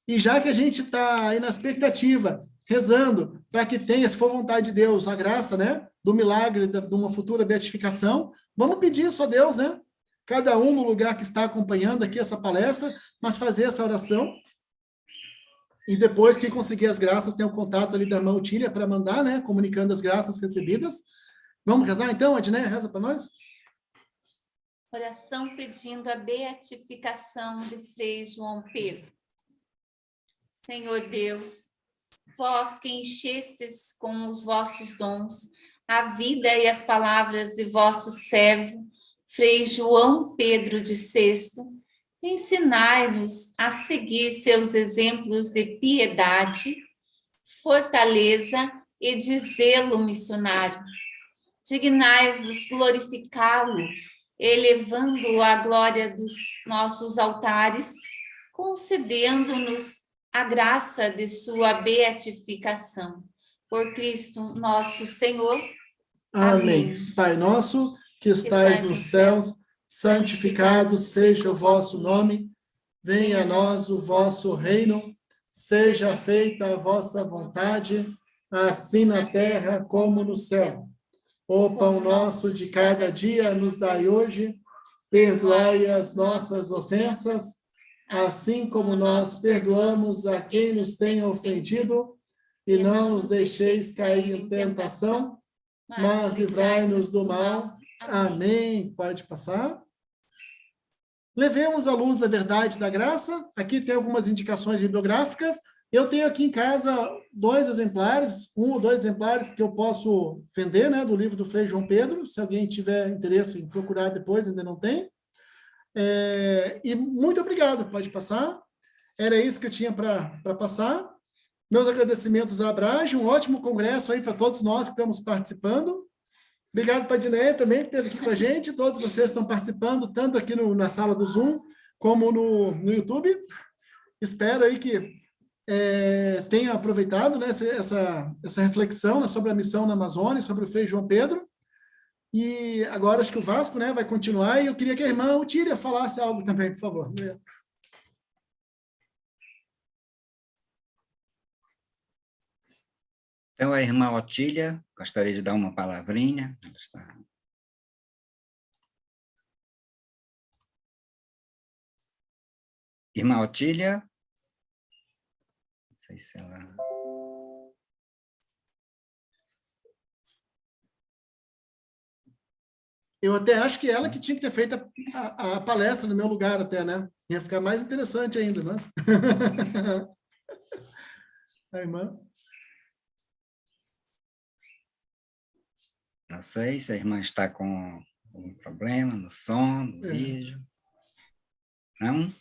e já que a gente está aí na expectativa, rezando, para que tenha, se for vontade de Deus, a graça, né, do milagre de uma futura beatificação, vamos pedir isso a Deus, né, cada um no lugar que está acompanhando aqui essa palestra, mas fazer essa oração. E depois, quem conseguir as graças, tem o contato ali da irmã Otília para mandar, né? Comunicando as graças recebidas. Vamos rezar então, Adné? Reza para nós. Oração pedindo a beatificação de Frei João Pedro. Senhor Deus, vós que enchestes com os vossos dons a vida e as palavras de vosso servo, Frei João Pedro de Sexto, ensinai-nos a seguir seus exemplos de piedade, fortaleza e de zelo missionário. Dignai-vos glorificá-lo, elevando-o à glória dos nossos altares, concedendo-nos a graça de sua beatificação. Por Cristo nosso Senhor. Amém. Pai nosso, que estais nos céus, santificado seja o vosso nome, venha a nós o vosso reino, seja feita a vossa vontade, assim na terra como no céu. O pão nosso de cada dia nos dai hoje, perdoai as nossas ofensas, assim como nós perdoamos a quem nos tem ofendido, e não os deixeis cair em tentação, mas livrai-nos do mal. Amém. Pode passar. Levemos a luz da verdade e da graça. Aqui tem algumas indicações bibliográficas. Eu tenho aqui em casa 2 exemplares, 1 ou 2 exemplares que eu posso vender, né, do livro do Frei João Pedro, se alguém tiver interesse em procurar depois, ainda não tem. E muito obrigado, pode passar. Era isso que eu tinha para passar. Meus agradecimentos à Abrage, um ótimo congresso aí para todos nós que estamos participando. Obrigado para a Diné também, que esteve aqui com a gente. Todos vocês estão participando, tanto aqui na sala do Zoom, como no YouTube. Espero aí que tenha aproveitado, né, essa reflexão, né, sobre a missão na Amazônia, sobre o Frei João Pedro. E agora acho que o Vasco, né, vai continuar, e eu queria que a irmã Otília falasse algo também, por favor. Então, a irmã Otília, gostaria de dar uma palavrinha. Ela está... Irmã Otília? Não sei se ela... Eu até acho que ela que tinha que ter feito a palestra no meu lugar até, né? Ia ficar mais interessante ainda, mas... A irmã... Não sei se a irmã está com algum problema no som, no vídeo. Não?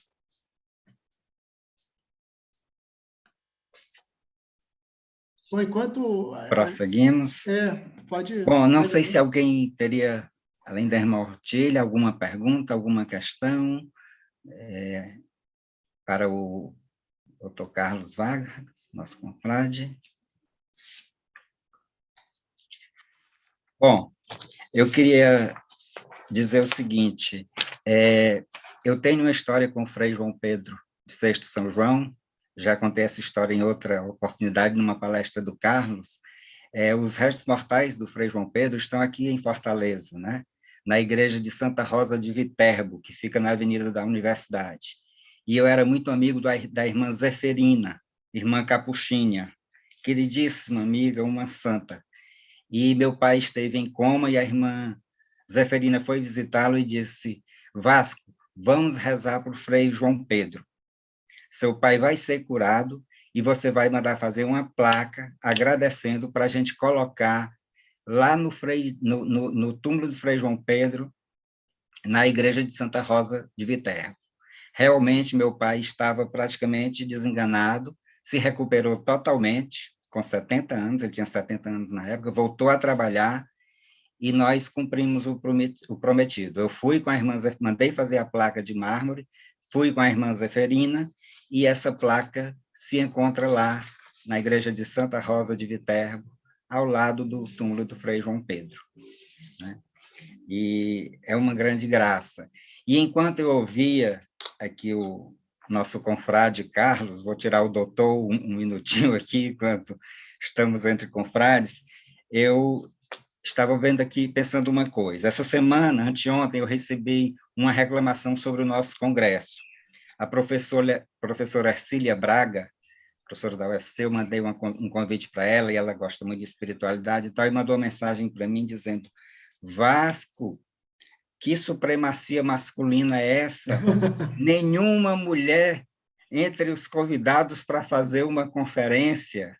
Bom, enquanto... Prosseguimos. Pode... Bom, não sei se alguém teria, além da irmã Otília, alguma pergunta, alguma questão para o Dr. Carlos Vargas, nosso confrade. Bom, eu queria dizer o seguinte, eu tenho uma história com o Frei João Pedro de Sexto São João, já contei essa história em outra oportunidade, numa palestra do Carlos. Os restos mortais do Frei João Pedro estão aqui em Fortaleza, né? Na igreja de Santa Rosa de Viterbo, que fica na Avenida da Universidade. E eu era muito amigo da irmã Zeferina, irmã Capuchinha, queridíssima amiga, uma santa. E meu pai esteve em coma e a irmã Zeferina foi visitá-lo e disse: Vasco, vamos rezar por Frei João Pedro. Seu pai vai ser curado e você vai mandar fazer uma placa agradecendo para a gente colocar lá no túmulo do Frei João Pedro, na igreja de Santa Rosa de Viterbo. Realmente, meu pai estava praticamente desenganado, se recuperou totalmente, com 70 anos, ele tinha 70 anos na época, voltou a trabalhar e nós cumprimos o prometido. Eu fui com a irmã, mandei fazer a placa de mármore, fui com a irmã Zeferina, e essa placa se encontra lá na igreja de Santa Rosa de Viterbo, ao lado do túmulo do Frei João Pedro, né? E é uma grande graça. E enquanto eu ouvia aqui o nosso confrade Carlos, vou tirar o doutor um minutinho aqui, enquanto estamos entre confrades, eu estava vendo aqui, pensando uma coisa. Essa semana, anteontem, eu recebi uma reclamação sobre o nosso congresso. A professora Ercília Braga, professora da UFC, eu mandei um convite para ela, e ela gosta muito de espiritualidade e tal, e mandou uma mensagem para mim dizendo: Vasco, que supremacia masculina é essa? Nenhuma mulher entre os convidados para fazer uma conferência.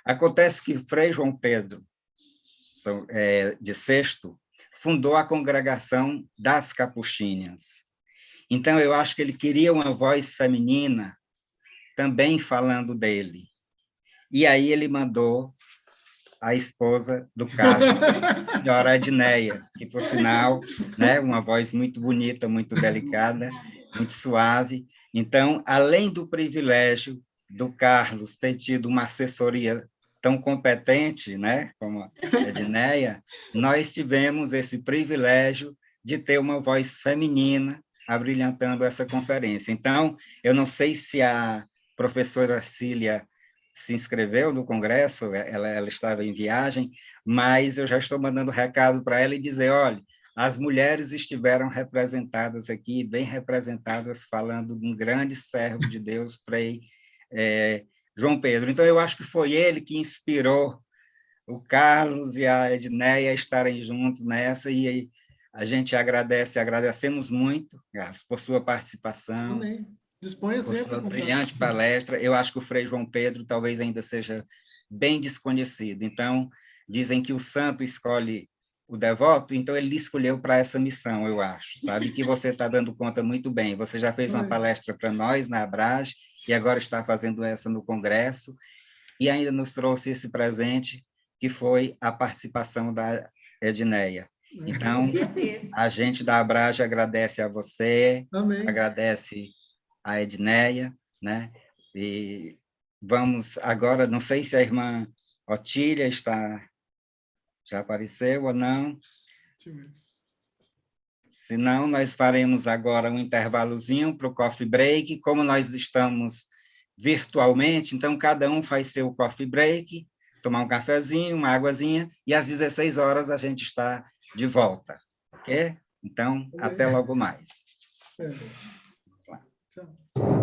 Acontece que Frei João Pedro de Sexto fundou a congregação das Capuchinhas. Então, eu acho que ele queria uma voz feminina também falando dele. E aí ele mandou a esposa do Carlos, a senhora Edneia, que, por sinal, né, uma voz muito bonita, muito delicada, muito suave. Então, além do privilégio do Carlos ter tido uma assessoria tão competente, né, como a Edneia, nós tivemos esse privilégio de ter uma voz feminina abrilhantando essa conferência. Então, eu não sei se a professora Cília se inscreveu no congresso, ela estava em viagem, mas eu já estou mandando recado para ela e dizer, olha, as mulheres estiveram representadas aqui, bem representadas, falando de um grande servo de Deus, Frei João Pedro. Então, eu acho que foi ele que inspirou o Carlos e a Edneia a estarem juntos nessa, e a gente agradecemos muito, Carlos, por sua participação. Amém. Disponha Por sempre. sua brilhante palestra. Eu acho que o Frei João Pedro talvez ainda seja bem desconhecido. Então, dizem que o santo escolhe o devoto, então ele lhe escolheu para essa missão, eu acho, sabe? Que você está dando conta muito bem. Você já fez uma palestra para nós na Abrage e agora está fazendo essa no Congresso e ainda nos trouxe esse presente, que foi a participação da Edneia. Então, a gente da Abrage agradece a você, Amém. agradece a Edneia, né? E vamos agora, não sei se a irmã Otília já apareceu ou não. Se não, nós faremos agora um intervalozinho para o coffee break. Como nós estamos virtualmente, então cada um faz seu coffee break, tomar um cafezinho, uma águazinha, e às 16 horas a gente está de volta, ok? Então, até logo mais. Tchau.